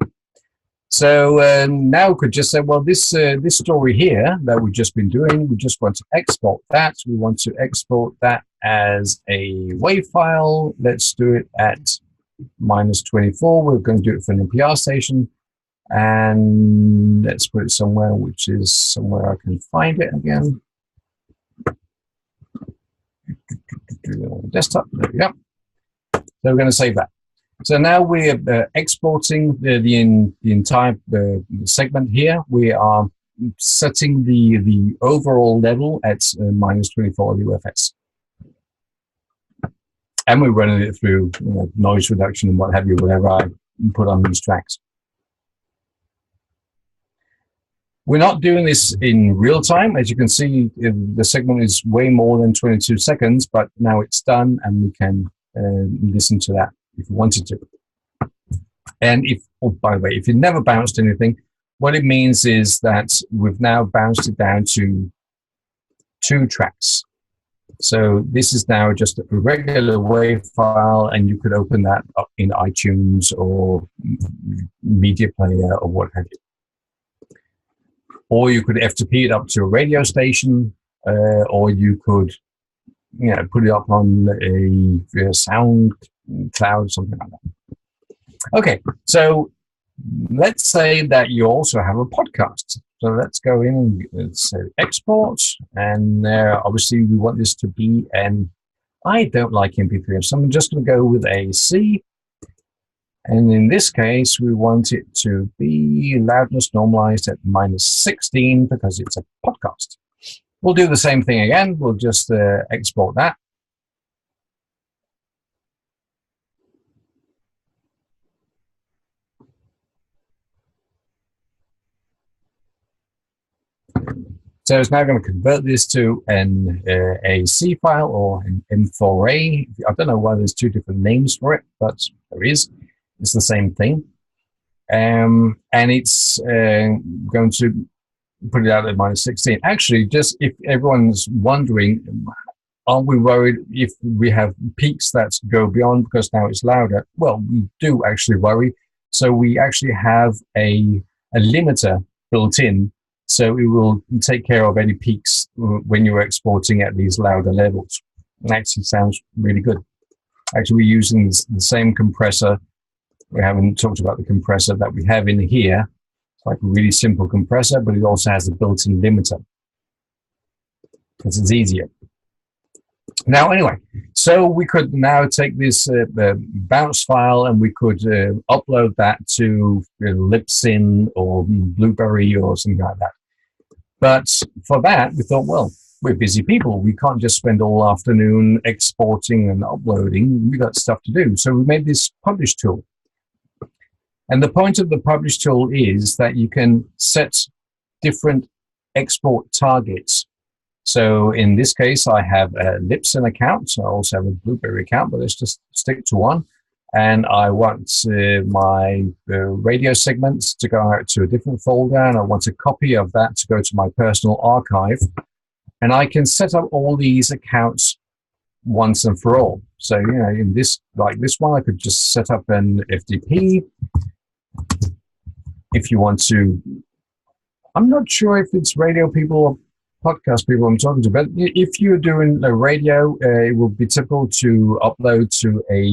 So now we could just say, well, this story here that we've just been doing, we just want to export that. We want to export that as a WAV file. Let's do it at minus 24. We're going to do it for an NPR station. And let's put it somewhere, which is somewhere I can find it again. Desktop, there we go. So we're going to save that. So now we're exporting the entire segment here. We are setting the overall level at minus 24 LUFS. And we're running it through noise reduction and what have you, whatever I put on these tracks. We're not doing this in real time. As you can see, the segment is way more than 22 seconds, but now it's done and we can listen to that if you wanted to. And if, oh, by the way, if you never bounced anything, What it means is that we've now bounced it down to 2 tracks. So this is now just a regular WAV file, and you could open that up in iTunes or Media Player or what have you. Or you could FTP it up to a radio station, or you could, put it up on a sound cloud, something like that. Okay, so let's say that you also have a podcast. So let's go in and say export, and obviously we want this to be I don't like MP3, so I'm just going to go with AC. And in this case, we want it to be loudness normalized at -16 because it's a podcast. We'll do the same thing again. We'll just export that. So it's now going to convert this to an AC file or an M4A. I don't know why there's 2 different names for it, but there is. It's the same thing. And it's going to put it out at -16. Actually, just if everyone's wondering, aren't we worried if we have peaks that go beyond because now it's louder? Well, we do actually worry. So we actually have a limiter built in. So it will take care of any peaks when you're exporting at these louder levels. It actually sounds really good. Actually, we're using the same compressor. We haven't talked about the compressor that we have in here. It's like a really simple compressor, but it also has a built-in limiter because it's easier. Now, anyway, so we could now take this bounce file and we could upload that to Libsyn or Blueberry or something like that. But for that, we thought, well, we're busy people. We can't just spend all afternoon exporting and uploading. We've got stuff to do. So we made this publish tool. And the point of the publish tool is that you can set different export targets. So in this case, I have a Libsyn account. So I also have a Blueberry account, but let's just stick to one. And I want my radio segments to go out to a different folder, and I want a copy of that to go to my personal archive. And I can set up all these accounts once and for all. So, in this, like this one, I could just set up an FTP. If you want to, I'm not sure if it's radio people or podcast people I'm talking to, but if you're doing a radio, it will be typical to upload to a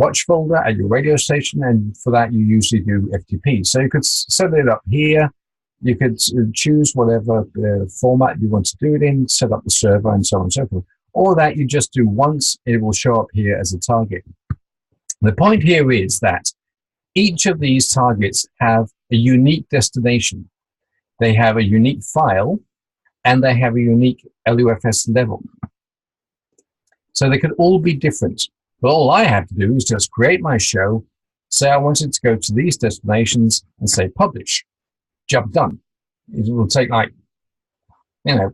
watch folder at your radio station, and for that you usually do FTP. So you could set it up here. You could choose whatever format you want to do it in, set up the server, and so on and so forth. All that you just do once, it will show up here as a target. The point here is that each of these targets have a unique destination. They have a unique file, and they have a unique LUFS level. So they could all be different. But all I have to do is just create my show, say I want it to go to these destinations, and say publish. Job done. It will take like,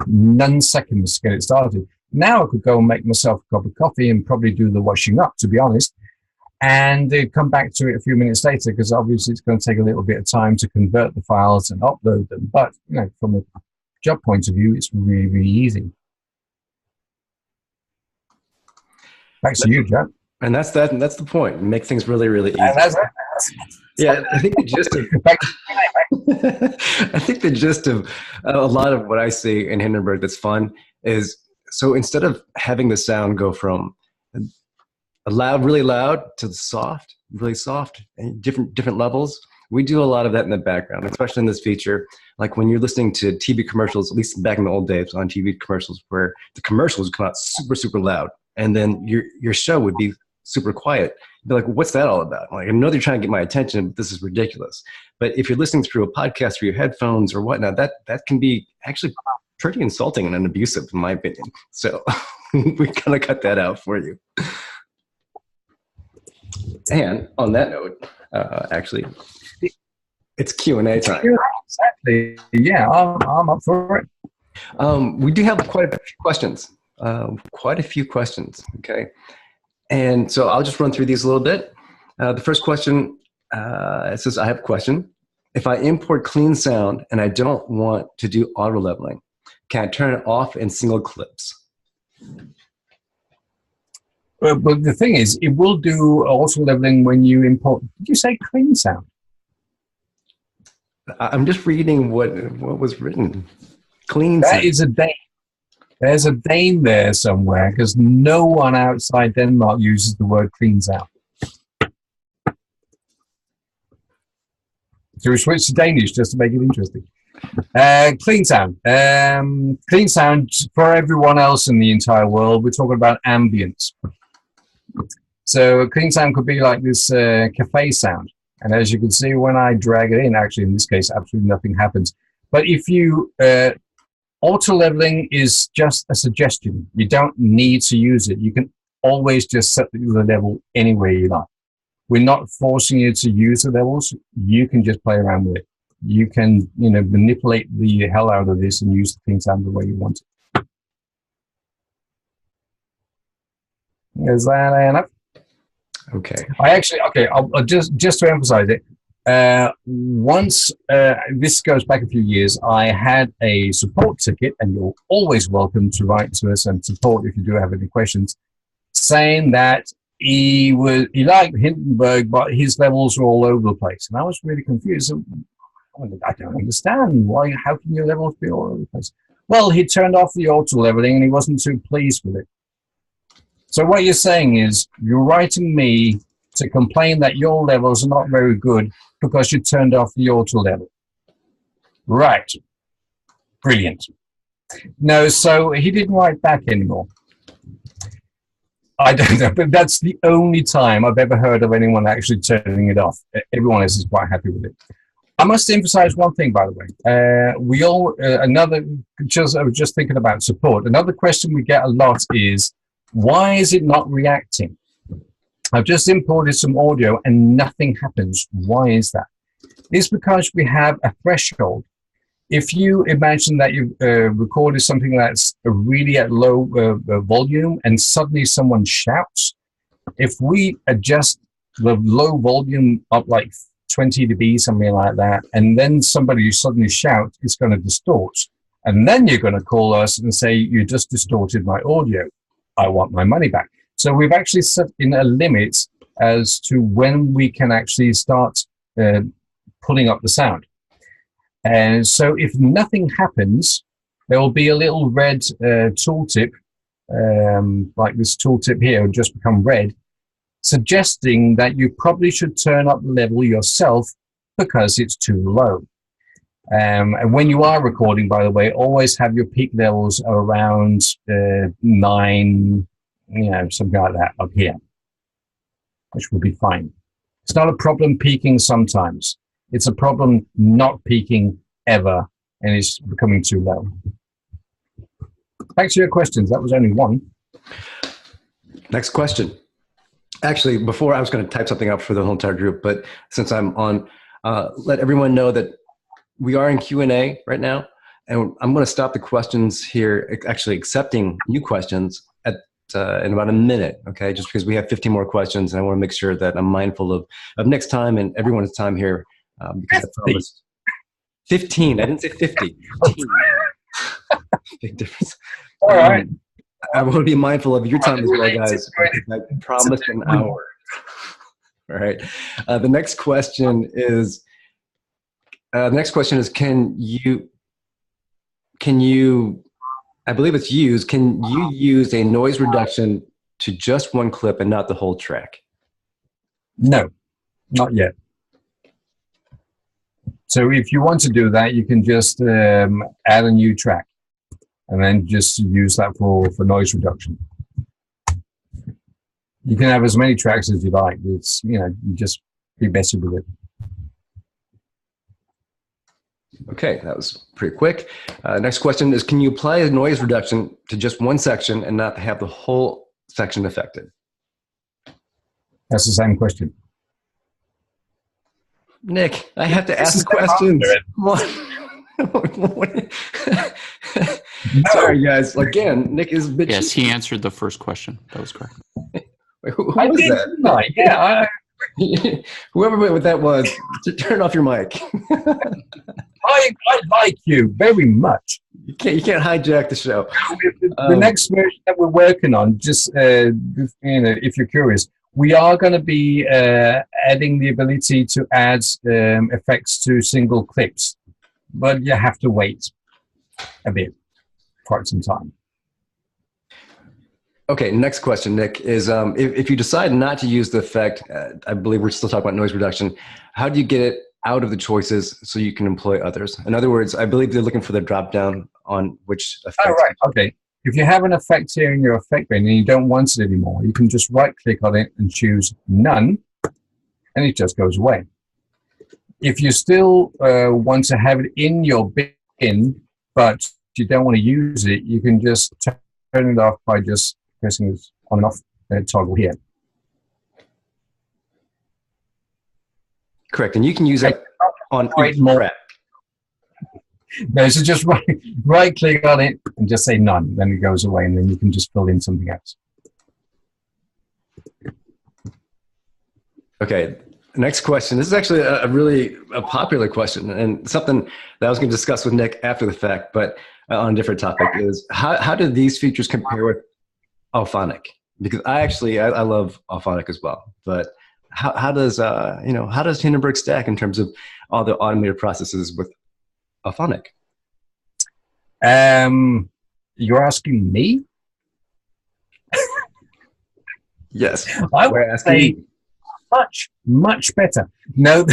none seconds to get it started. Now I could go and make myself a cup of coffee and probably do the washing up, to be honest, and come back to it a few minutes later, because obviously it's going to take a little bit of time to convert the files and upload them. But from a job point of view, it's really, really easy. Back to you, Jack. And that's the point. Make things really, really easy. Yeah, I think the gist of I think the gist of a lot of what I see in Hindenburg that's fun is, so instead of having the sound go from a loud, really loud, to the soft, really soft, and different levels, we do a lot of that in the background, especially in this feature. Like when you're listening to TV commercials, at least back in the old days on TV commercials, where the commercials would come out super, super loud, and then your show would be super quiet. You'd be like, what's that all about? Like, I know they're trying to get my attention, but this is ridiculous. But if you're listening through a podcast through your headphones or whatnot, that can be actually pretty insulting and abusive, in my opinion. So we kind of cut that out for you. And on that note, actually, it's Q&A time. Exactly. Yeah, I'm up for it. We do have quite a few questions. Okay. And so I'll just run through these a little bit. The first question, it says, I have a question. if I import clean sound and I don't want to do auto leveling, can I turn it off in single clips? But the thing is, it will do auto leveling when you import. Did you say clean sound? I'm just reading what was written. Clean That sound. is a Dane. There's a Dane there somewhere, because no one outside Denmark uses the word clean sound. So we switch to Danish just to make it interesting. Clean sound. Clean sound for everyone else in the entire world. We're talking about ambience. So clean sound could be like this cafe sound. And as you can see, when I drag it in, actually in this case, absolutely nothing happens. But if you, auto leveling is just a suggestion. You don't need to use it. You can always just set the level anywhere you like. We're not forcing you to use the levels. You can just play around with it. You can, manipulate the hell out of this and use the clean sound the way you want it. Is that enough? Okay. I'll just to emphasize it. Once, this goes back a few years, I had a support ticket, and you're always welcome to write to us and support if you do have any questions, saying that he liked Hindenburg, but his levels were all over the place. And I was really confused. I don't understand. Why? How can your levels be all over the place? Well, he turned off the auto leveling and he wasn't too pleased with it. So what you're saying is you're writing me to complain that your levels are not very good because you turned off the auto level. Right. Brilliant. No, so he didn't write back anymore. I don't know, but that's the only time I've ever heard of anyone actually turning it off. Everyone else is quite happy with it. I must emphasize one thing, by the way. I was just thinking about support. Another question we get a lot is, why is it not reacting? I've just imported some audio and nothing happens. Why is that? It's because we have a threshold. If you imagine that you've recorded something that's really at low volume and suddenly someone shouts, if we adjust the low volume up like 20 dB, something like that, and then somebody suddenly shouts, it's going to distort. And then you're going to call us and say, you just distorted my audio. I want my money back. So we've actually set in a limit as to when we can actually start pulling up the sound. And so if nothing happens, there will be a little red tooltip, like this tooltip here will just become red, suggesting that you probably should turn up the level yourself because it's too low. And when you are recording, by the way, always have your peak levels around 9, something like that up here, which will be fine. It's not a problem peaking sometimes. It's a problem not peaking ever, and it's becoming too low. Thanks for your questions. That was only one. Next question. Actually, before I was going to type something up for the whole entire group, but since I'm on, let everyone know that we are in Q&A right now, and I'm going to stop the questions here, actually accepting new questions in about a minute, okay? Just because we have 15 more questions, and I want to make sure that I'm mindful of next time and everyone's time here. Because I promised 15. I didn't say 50. 15. Big difference. All right. I want to be mindful of your time as well, guys. I promised an hour. All right. The next question is, can you, I believe it's used, can you use a noise reduction to just one clip and not the whole track? No, not yet. So if you want to do that, you can just add a new track and then just use that for noise reduction. You can have as many tracks as you like. It's, you just be better with it. Okay, that was pretty quick. Next question is, can you apply a noise reduction to just one section and not have the whole section affected? That's the same question. Nick, I have to ask questions. Sorry, guys. Again, Nick is bitchy. Yes, he answered the first question. That was correct. Wait, who was that? Yeah, Whoever that was, turn off your mic. I like you very much. You can't hijack the show. The next version that we're working on, just if you're curious, we are going to be adding the ability to add effects to single clips, but you have to wait a bit, quite some time. Okay, next question, Nick, is if you decide not to use the effect, I believe we're still talking about noise reduction, how do you get it out of the choices so you can employ others? In other words, I believe they're looking for the drop down on which effect. Oh, right, okay. If you have an effect here in your effect bin and you don't want it anymore, you can just right click on it and choose none, and it just goes away. If you still want to have it in your bin, but you don't want to use it, you can just turn it off by just pressing this on and off toggle here. Correct, and you can use that on each track. No, so just right click on it and just say none, then it goes away, and then you can just fill in something else. Okay, next question. This is actually a really popular question, and something that I was going to discuss with Nick after the fact, but on a different topic, is how do these features compare with Alphonic? Because I love Alphonic as well, but how does how does Hindenburg stack in terms of all the automated processes with Alphonic? You're asking me? Yes, I would say much better. No,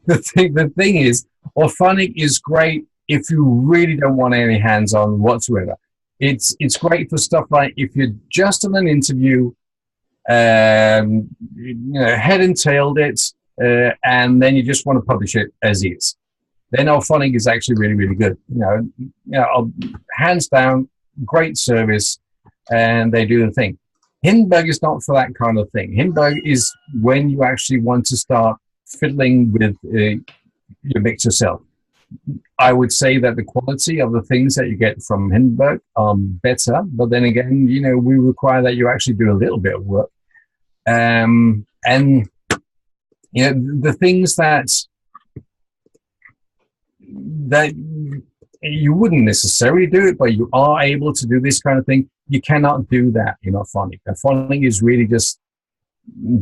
the thing is, Alphonic is great if you really don't want any hands-on whatsoever. It's great for stuff like if you're just on an interview, head and tailed it, and then you just want to publish it as is. Then Alphonic is actually really, really good. Hands down, great service, and they do the thing. Hindenburg is not for that kind of thing. Hindenburg is when you actually want to start fiddling with your mix yourself. I would say that the quality of the things that you get from Hindenburg are better, but then again, we require that you actually do a little bit of work. And the things that you wouldn't necessarily do it, but you are able to do this kind of thing. You cannot do that in Alphonic. Alphonic is really just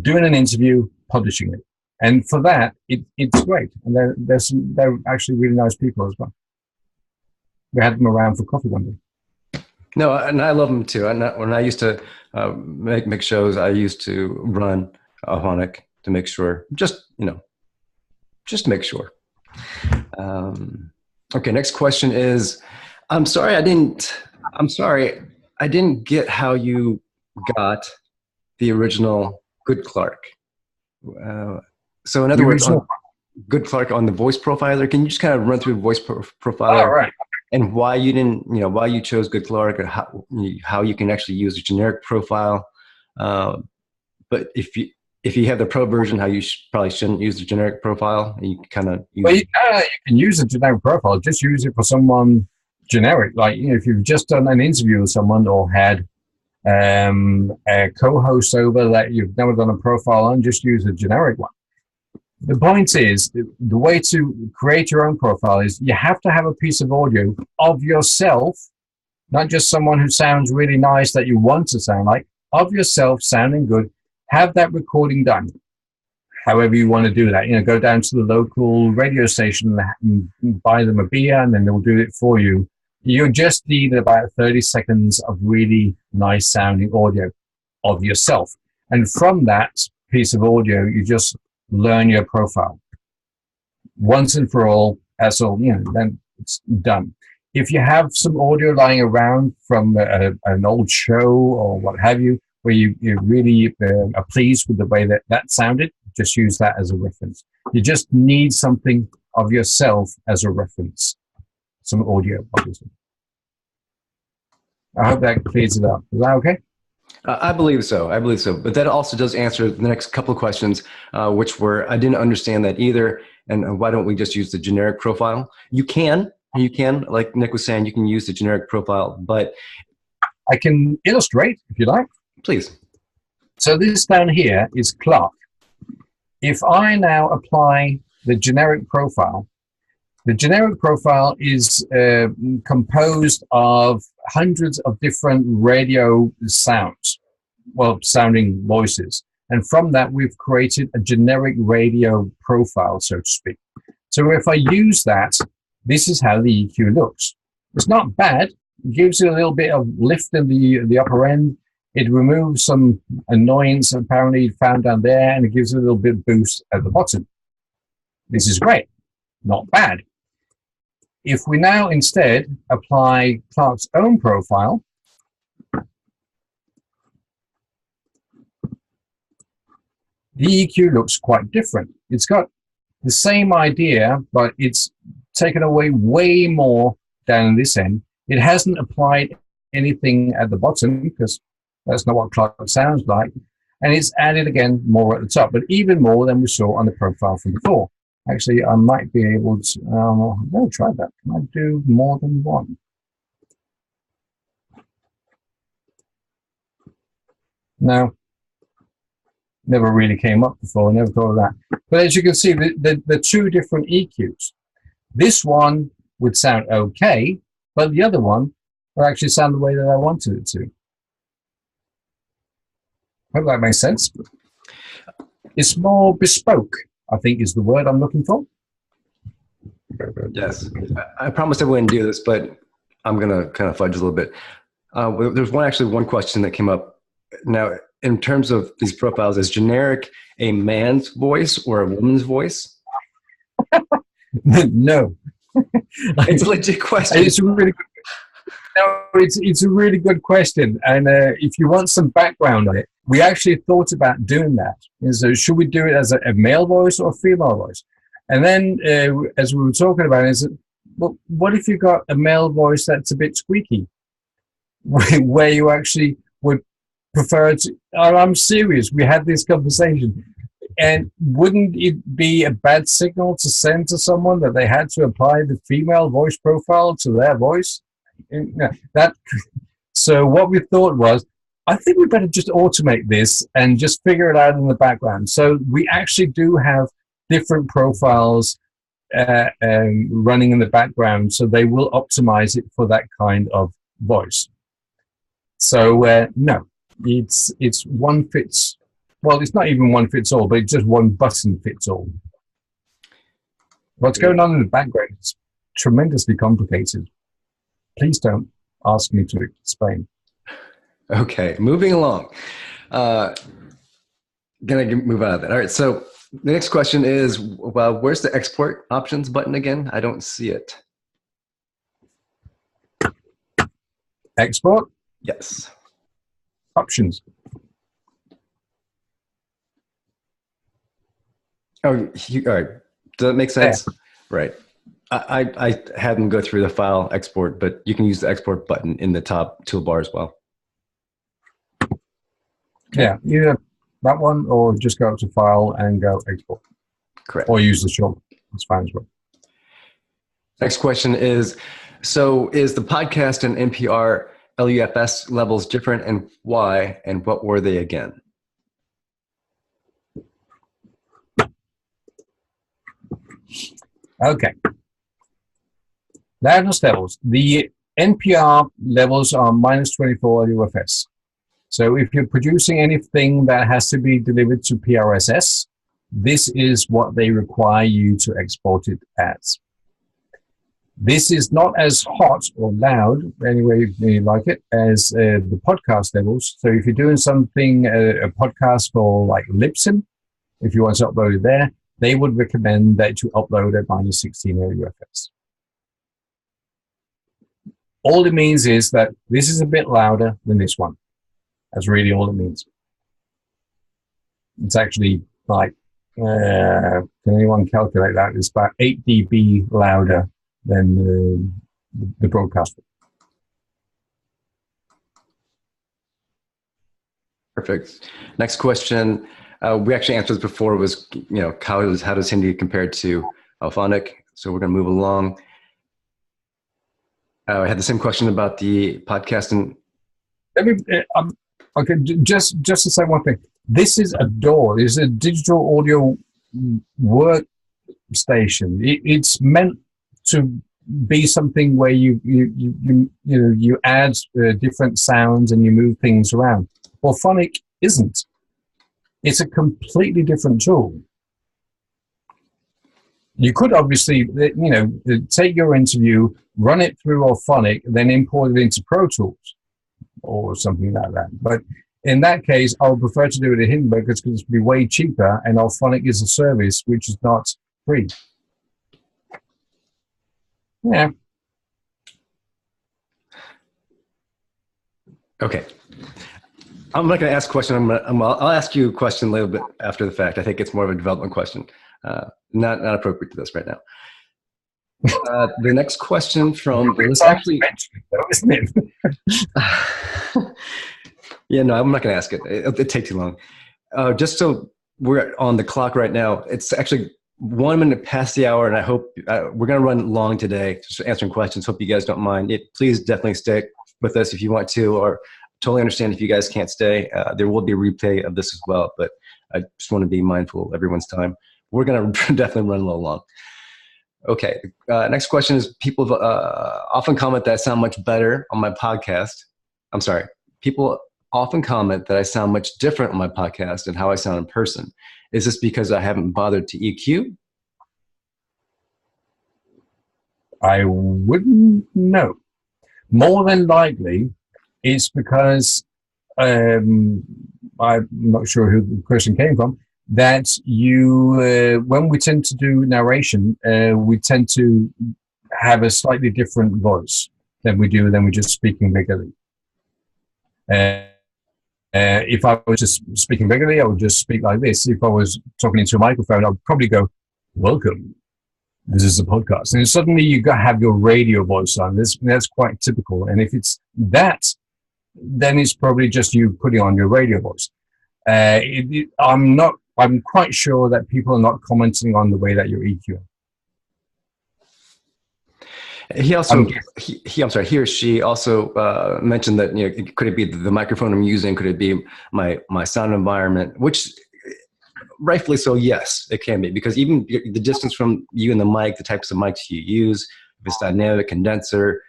doing an interview, publishing it. And for that, it's great. And they're actually really nice people as well. We had them around for coffee one day. No, and I love them too. When I used to make shows, I used to run Alphonic to make sure, just make sure. Okay, next question is, I'm sorry I didn't get how you got the original Good Clark. So in other words, Good Clark on the voice profiler, can you just kind of run through voice profiler? Oh, right. And why you didn't, why you chose Good Clark, or how you can actually use a generic profile. But if you have the pro version, how you probably shouldn't use the generic profile. You kind of you can use a generic profile. Just use it for someone generic. Like if you've just done an interview with someone or had a co-host over that you've never done a profile on, just use a generic one. The point is, the way to create your own profile is you have to have a piece of audio of yourself, not just someone who sounds really nice that you want to sound like, of yourself sounding good. Have that recording done. However you want to do that, go down to the local radio station and buy them a beer, and then they'll do it for you. You just need about 30 seconds of really nice sounding audio of yourself. And from that piece of audio, you just learn your profile. Once and for all, that's all, then it's done. If you have some audio lying around from an old show or what have you, where you really are pleased with the way that sounded, just use that as a reference. You just need something of yourself as a reference. Some audio, obviously. I hope that clears it up. Is that okay? I believe so. But that also does answer the next couple of questions, which were, I didn't understand that either. And why don't we just use the generic profile? You can, like Nick was saying, you can use the generic profile, but I can illustrate if you like. Please. So this down here is Clark. if I now apply the generic profile is composed of hundreds of different radio sounds, sounding voices. And from that, we've created a generic radio profile, so to speak. So if I use that, this is how the EQ looks. It's not bad. It gives you a little bit of lift in the upper end. It removes some annoyance apparently found down there, and it gives you a little bit of boost at the bottom. This is great. Not bad. If we now instead apply Clark's own profile, the EQ looks quite different. It's got the same idea, but it's taken away way more down this end. It hasn't applied anything at the bottom because that's not what Clark sounds like. And it's added again more at the top, but even more than we saw on the profile from before. Actually, I might be able to, I'm going to try that. Can I do more than one? No. Never really came up before. I never thought of that. But as you can see, the two different EQs. This one would sound okay, but the other one will actually sound the way that I wanted it to. Hope that makes sense. It's more bespoke, I think is the word I'm looking for. Yes. I promised I wouldn't do this, but I'm going to kind of fudge a little bit. There's one question that came up. Now, in terms of these profiles, is generic a man's voice or a woman's voice? No. It's a legit question. It's a really good, no, it's a really good question. And if you want some background on it, we actually thought about doing that. So should we do it as a male voice or a female voice? And then as we were talking about it, well, what if you got a male voice that's a bit squeaky? Where you actually would prefer to, I'm serious, we had this conversation. And wouldn't it be a bad signal to send to someone that they had to apply the female voice profile to their voice? So what we thought was, I think we better just automate this and just figure it out in the background. So we actually do have different profiles running in the background, so they will optimize it for that kind of voice. So no, it's one fits. Well, it's not even one fits all, but it's just one button fits all. What's going on in the background is tremendously complicated. Please don't ask me to explain. Okay, moving along. Gonna move out of that. All right, so the next question is, well, where's the export options button again? I don't see it. Export? Yes. Options. Oh, all right. Does that make sense? Yeah. Right. I had them go through the file export, but you can use the export button in the top toolbar as well. Yeah, either that one or just go to file and go export. Correct. Or use the short. That's fine as well. Next question is, so is the podcast and NPR LUFS levels different, and why, and what were they again? Okay. Loudness levels. The NPR levels are -24 LUFS. So if you're producing anything that has to be delivered to PRSS, this is what they require you to export it as. This is not as hot or loud, any way you like it, as the podcast levels. So if you're doing something, a podcast for like Libsyn, if you want to upload it there, they would recommend that you upload at -16 LUFS. All it means is that this is a bit louder than this one. That's really all it means. It's actually like, can anyone calculate that? It's about 8 dB louder than the broadcaster. Perfect. Next question. We actually answered this before. Was, you know, how does Hindi compare to Alphonic? So we're going to move along. I had the same question about the podcast and. Let me. Okay, just to say one thing. This is a DAW. This is a digital audio workstation. It's meant to be something where you add different sounds and you move things around. Well, Phonic isn't. It's a completely different tool. You could obviously, take your interview, run it through Auphonic, then import it into Pro Tools or something like that. But in that case, I would prefer to do it at Hindenburg because it's going to be way cheaper, and Auphonic is a service which is not free. Yeah. Okay. I'm not going to ask a question. I'll ask you a question a little bit after the fact. I think it's more of a development question. Not appropriate to this right now. The next question from this actually, yeah, no, I'm not going to ask it. It'll take too long. Just so we're on the clock right now, it's actually 1 minute past the hour, and I hope we're going to run long today, just answering questions. Hope you guys don't mind. Please definitely stay with us if you want to, or totally understand if you guys can't stay. There will be a replay of this as well, but I just want to be mindful of everyone's time. We're going to definitely run a little long. Okay, next question is, people often comment that I sound much better on my podcast. I'm sorry. People often comment that I sound much different on my podcast than how I sound in person. Is this because I haven't bothered to EQ? I wouldn't know. More than likely, it's because I'm not sure who the question came from, that when we tend to do narration, we tend to have a slightly different voice than we just speaking regularly. If I was just speaking regularly, I would just speak like this. If I was talking into a microphone, I'd probably go, "Welcome, this is a podcast." And suddenly you have your radio voice on. That's quite typical. And if it's that, then it's probably just you putting on your radio voice. I'm quite sure that people are not commenting on the way that you're EQing. He also, he or she also mentioned that, could it be the microphone I'm using? Could it be my sound environment? Which, rightfully so, yes, it can be, because even the distance from you and the mic, the types of mics you use, if it's dynamic, condenser,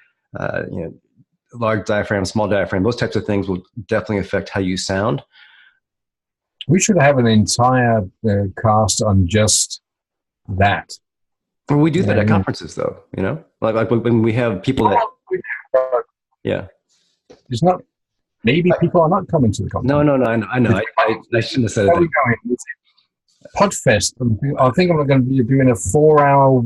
large diaphragm, small diaphragm, those types of things will definitely affect how you sound. We should have an entire cast on just that. Well, we do that at conferences, though. Like when we have people that. Yeah. It's not. Maybe people are not coming to the conference. No. I know. I shouldn't have said it. Podfest. I think I'm going to be doing a 4-hour,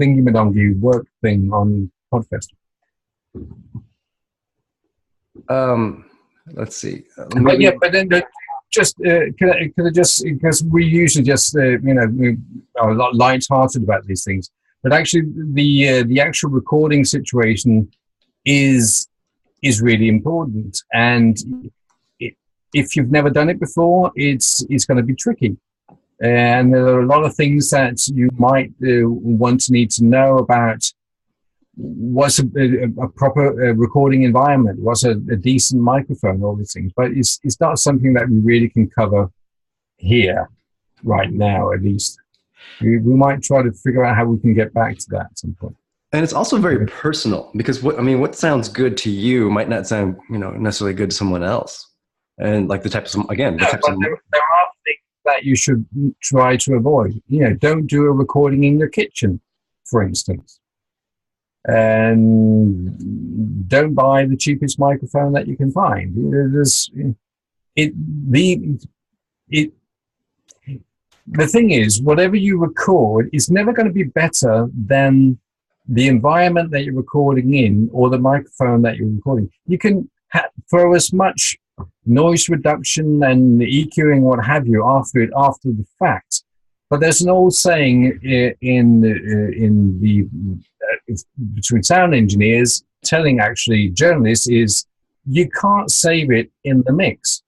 thingy-madongy work thing on Podfest. Let's see. But then can I just, because we usually just are a lot light-hearted about these things, but actually the actual recording situation is really important, and if you've never done it before, it's going to be tricky, and there are a lot of things that you might need to know about. What's a proper recording environment? What's a decent microphone? All these things, but it's not something that we really can cover here right now. At least we might try to figure out how we can get back to that at some point. And it's also very personal, because what sounds good to you might not sound necessarily good to someone else. And like the types of there are things that you should try to avoid. Don't do a recording in your kitchen, for instance. And don't buy the cheapest microphone that you can find. The thing is, whatever you record is never going to be better than the environment that you're recording in, or the microphone that you're recording. You can throw as much noise reduction and EQing, what have you, after the fact. But there's an old saying between sound engineers telling actually journalists is, you can't save it in the mix.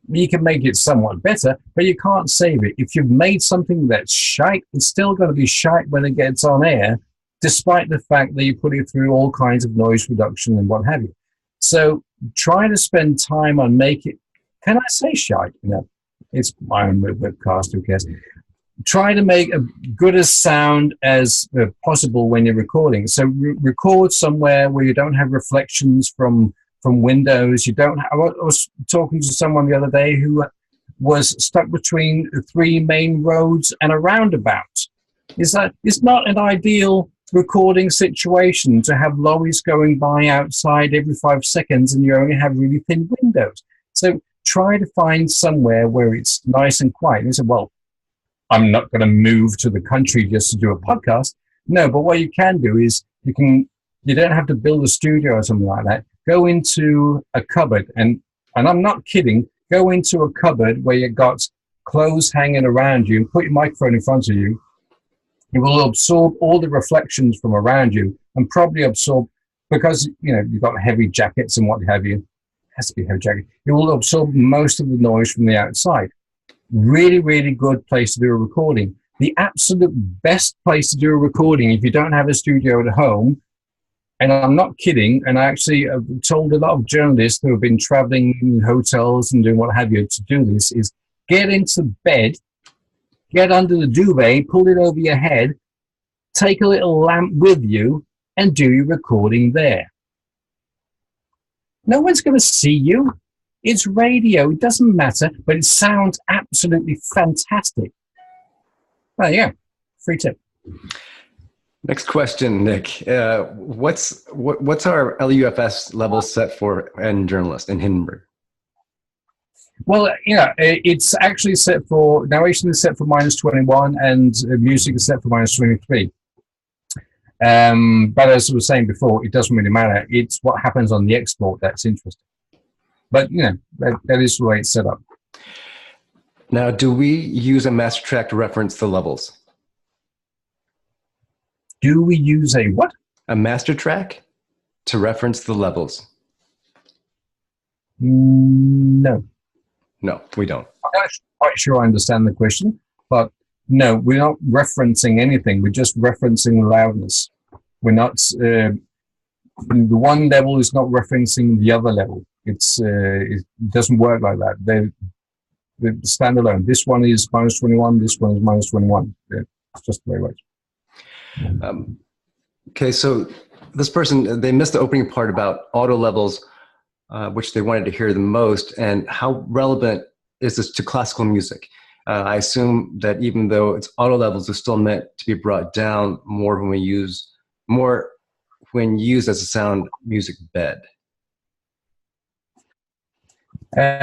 You can make it somewhat better, but you can't save it. If you've made something that's shite, it's still going to be shite when it gets on air, despite the fact that you put it through all kinds of noise reduction and what have you. So try to spend time on can I say shite? It's my own webcast, who cares? Try to make a good as sound as possible when you're recording. So record somewhere where you don't have reflections from windows. You don't. I was talking to someone the other day who was stuck between 3 main roads and a roundabout. It's not an ideal recording situation to have lorries going by outside every 5 seconds and you only have really thin windows. So try to find somewhere where it's nice and quiet. And you say, well, I'm not going to move to the country just to do a podcast. No, but what you can do is you don't have to build a studio or something like that. Go into a cupboard, and I'm not kidding, go into a cupboard where you've got clothes hanging around you and put your microphone in front of you. It will absorb all the reflections from around you and probably absorb, because you've got heavy jackets and what have you. It has to be a heavy jacket. It will absorb most of the noise from the outside. Really, really good place to do a recording. The absolute best place to do a recording if you don't have a studio at home, and I'm not kidding, and I actually have told a lot of journalists who have been traveling in hotels and doing what have you to do this, is get into bed, get under the duvet, pull it over your head, take a little lamp with you, and do your recording there. No one's going to see you. It's radio. It doesn't matter, but it sounds absolutely fantastic. Oh, yeah. Free tip. Next question, Nick. What's our LUFS level set for in journalist in Hindenburg? Well, it's actually set for, narration is set for -21 and music is set for -23. But as I was saying before, it doesn't really matter. It's what happens on the export that's interesting. But, that is the way it's set up. Now, do we use a master track to reference the levels? Do we use a what? A master track to reference the levels? No. No, we don't. I'm not quite sure I understand the question, but no, we're not referencing anything. We're just referencing loudness. We're not, the one level is not referencing the other level. It doesn't work like that. They're standalone. This one is -21, this one is -21. It's just the way it works. Okay, so this person, they missed the opening part about auto levels, which they wanted to hear the most, and how relevant is this to classical music? I assume that even though it's auto levels, it's still meant to be brought down more when used as a sound music bed. Okay.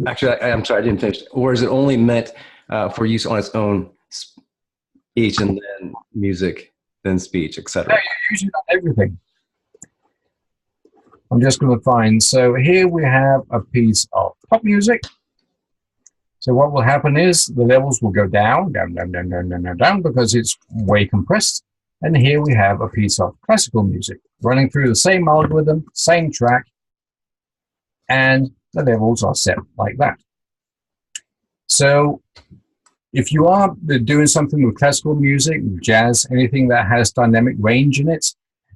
Actually, I'm sorry, I didn't finish. Or is it only meant for use on its own, speech and then music, then speech, etc.? No, you're using everything. I'm just going to find. So here we have a piece of pop music. So what will happen is the levels will go down, down, because it's way compressed. And here we have a piece of classical music running through the same algorithm, same track, and the levels are set like that. So if you are doing something with classical music, jazz, anything that has dynamic range in it,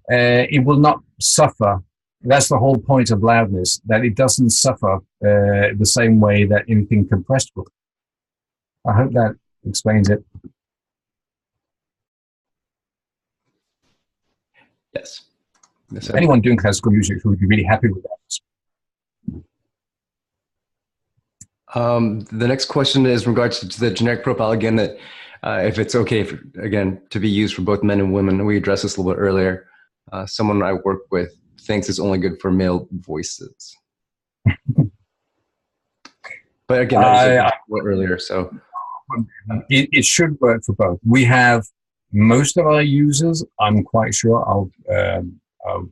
it will not suffer. That's the whole point of loudness, that it doesn't suffer the same way that anything compressed will. I hope that explains it. Yes. Anyone doing classical music would be really happy with that. The next question is in regards to the generic profile, again, that if it's okay, to be used for both men and women. We addressed this a little bit earlier. Someone I work with thinks it's only good for male voices. But again, that was earlier, so. It should work for both. We have most of our users, I'm quite sure, are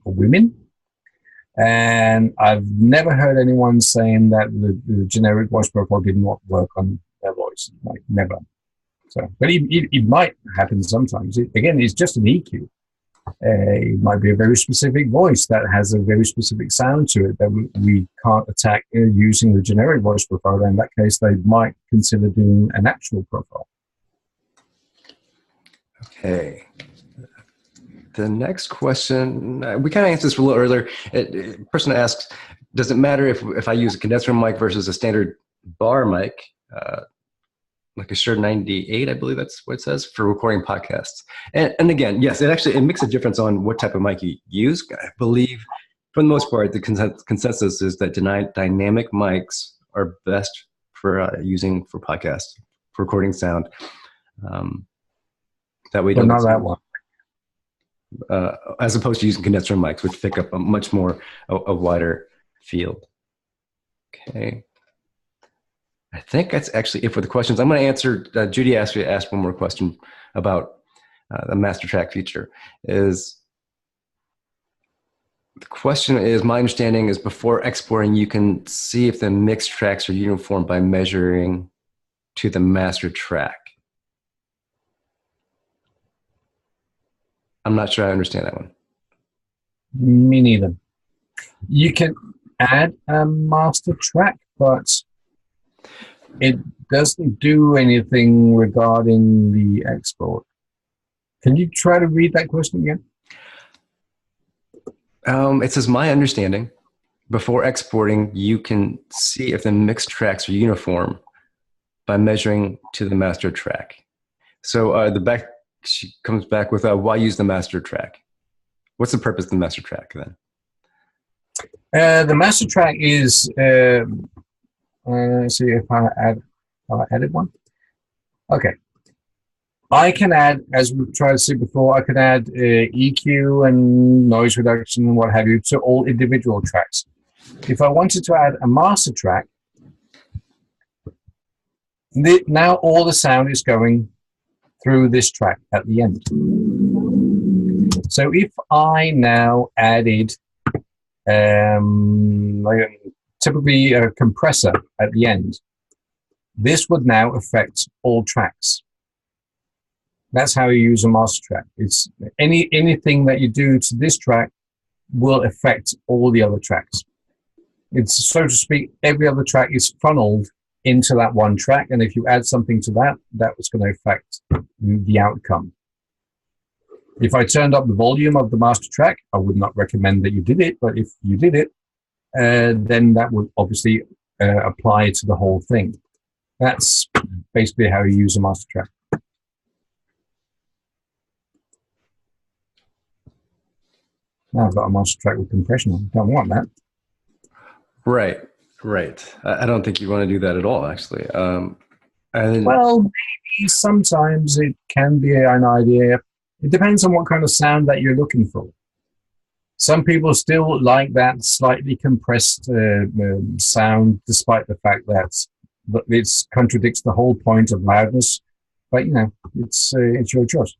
women. And I've never heard anyone saying that the generic voice profile did not work on their voice. Like, never. So, but it might happen sometimes. Again, it's just an EQ. It might be a very specific voice that has a very specific sound to it that we can't attack using the generic voice profile. In that case, they might consider doing an actual profile. Okay. The next question, we kind of answered this a little earlier. Person asks, does it matter if I use a condenser mic versus a standard bar mic, like a Shure 98, I believe that's what it says, for recording podcasts? And again, yes, it makes a difference on what type of mic you use. I believe, for the most part, the consensus is that dynamic mics are best for using for podcasts, for recording sound. That way, But not that one. As opposed to using condenser mics, which pick up a much more a wider field. Okay, I think that's actually it for the questions. I'm going to answer. Judy asked one more question about the master track feature. The question is, my understanding is before exporting, you can see if the mixed tracks are uniform by measuring to the master track. I'm not sure I understand that one. Me neither. You can add a master track, but it doesn't do anything regarding the export. Can you try to read that question again? It says, my understanding, before exporting, you can see if the mixed tracks are uniform by measuring to the master track. So she comes back with, why use the master track? What's the purpose of the master track then? The master track is, let's see if I added one. Okay. I can add, as we tried to see before, I can add EQ and noise reduction and what have you to all individual tracks. If I wanted to add a master track, now all the sound is going through this track at the end. So if I now added typically a compressor at the end, this would now affect all tracks. That's how you use a master track. It's anything that you do to this track will affect all the other tracks. It's, so to speak, every other track is funneled into that one track, and if you add something to that, that was going to affect the outcome. If I turned up the volume of the master track, I would not recommend that you did it, but if you did it, then that would obviously apply to the whole thing. That's basically how you use a master track. Now I've got a master track with compression on. Don't want that. Right. I don't think you want to do that at all, actually. Well, maybe sometimes it can be an idea. It depends on what kind of sound that you're looking for. Some people still like that slightly compressed sound, despite the fact that it contradicts the whole point of loudness. But, you know, it's your choice.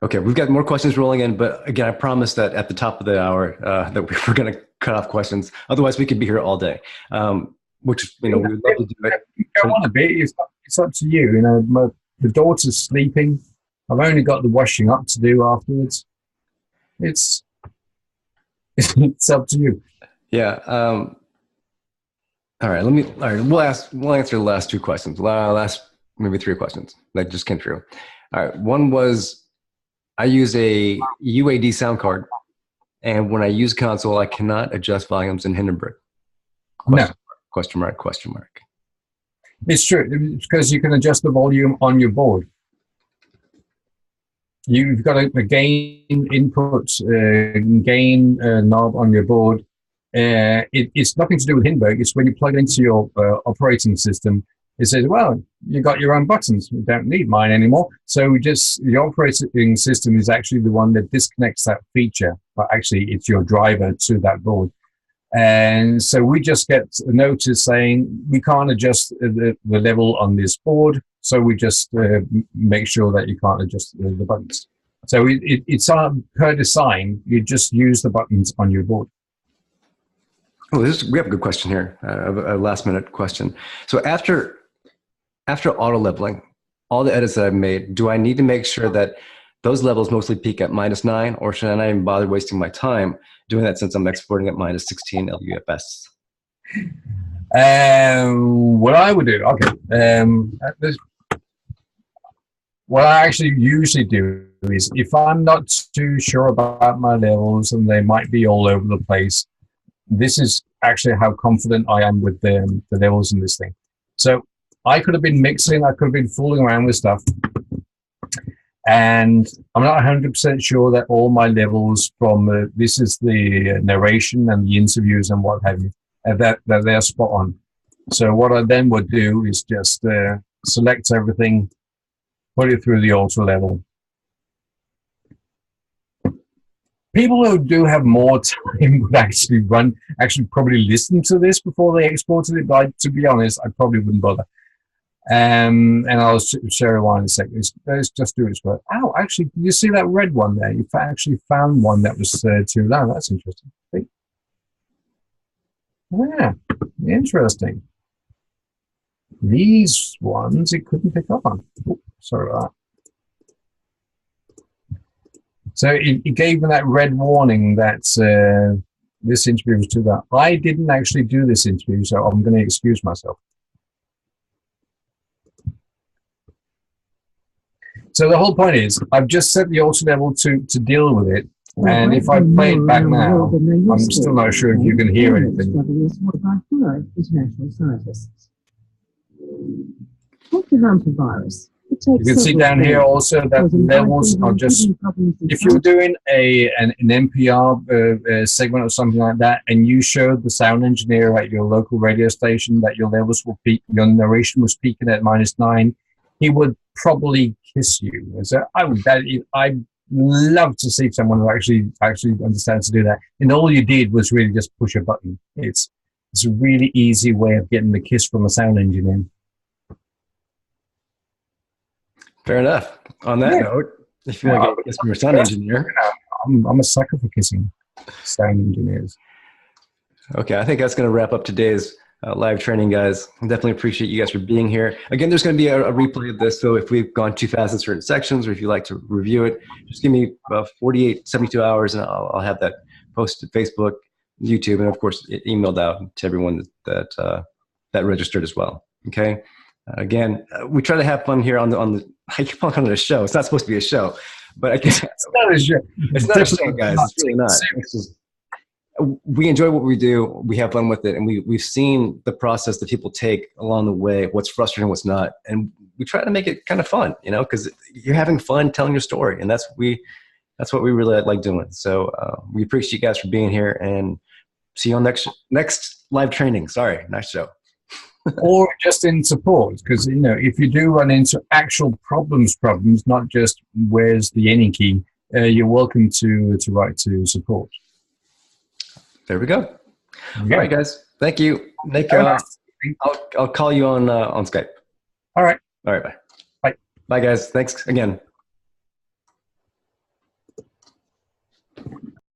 Okay, we've got more questions rolling in, but again, I promised that at the top of the hour that we were going to cut off questions. Otherwise, we could be here all day, which, you know, we would love to do it. You don't want to be. It's up to you. You know, the daughter's sleeping. I've only got the washing up to do afterwards. It's up to you. Yeah. All right. We'll answer the last two questions. Maybe three questions that just came through. All right. One was, I use a UAD sound card, and when I use console, I cannot adjust volumes in Hindenburg. Question mark. It's true. It's because you can adjust the volume on your board. You've got a gain input, gain knob on your board. It's nothing to do with Hindenburg. It's when you plug it into your operating system, it says, well, you got your own buttons. You don't need mine anymore. So the operating system is actually the one that disconnects that feature, but actually it's your driver to that board. And so we just get a notice saying we can't adjust the level on this board. So we just make sure that you can't adjust the buttons. So it's per design. You just use the buttons on your board. Oh, we have a good question here, a last minute question. So after auto leveling, all the edits that I've made, do I need to make sure that those levels mostly peak at -9, or should I not even bother wasting my time doing that since I'm exporting at -16 LUFS? What I would do, what I actually usually do is, if I'm not too sure about my levels and they might be all over the place, this is actually how confident I am with the levels in this thing. So I could have been mixing, I could have been fooling around with stuff. And I'm not 100% sure that all my levels from this is the narration and the interviews and what have you, that they're spot on. So what I then would do is just select everything, put it through the auto level. People who do have more time would actually probably listen to this before they exported it. But to be honest, I probably wouldn't bother. And I'll share one in a second. Let's just do it. Oh, actually, you see that red one there? You actually found one that was too low. That's interesting. Yeah, interesting. These ones it couldn't pick up on. Oh, sorry about that. So it gave me that red warning that this interview was too loud. I didn't actually do this interview, so I'm going to excuse myself. So the whole point is, I've just set the auto level to deal with it, and if I play it back now, I'm still not sure if you can hear anything. You can see down here also that the levels are just, if you're doing an NPR segment or something like that, and you showed the sound engineer at your local radio station that your levels will peak, your narration was peaking at -9, he would probably kiss you. So I'd love to see someone who actually understands to do that. And all you did was really just push a button. It's a really easy way of getting the kiss from a sound engineer. Fair enough. On that note, if you want to get a kiss from your sound engineer, I'm a sucker for kissing sound engineers. Okay, I think that's going to wrap up today's live training, guys. I definitely appreciate you guys for being here. Again, there's going to be a replay of this, so if we've gone too fast in certain sections, or if you'd like to review it, just give me about 48, 72 hours, and I'll have that posted to Facebook, YouTube, and of course, emailed out to everyone that registered as well. Okay. Again, we try to have fun here on the. I keep calling it a show. It's not supposed to be a show, but I guess it's not a show. It's not a show, guys. It's really not. We enjoy what we do. We have fun with it, and we've seen the process that people take along the way. What's frustrating, what's not, and we try to make it kind of fun, because you're having fun telling your story, and that's what we really like doing. So we appreciate you guys for being here, and see you on next live training. Sorry, next show. Or just in support, because if you do run into actual problems, not just where's the any key, you're welcome to write to support. There we go. All right, guys. Thank you, Nick. I'll call you on Skype. All right. All right. Bye. Bye. Bye, guys. Thanks again.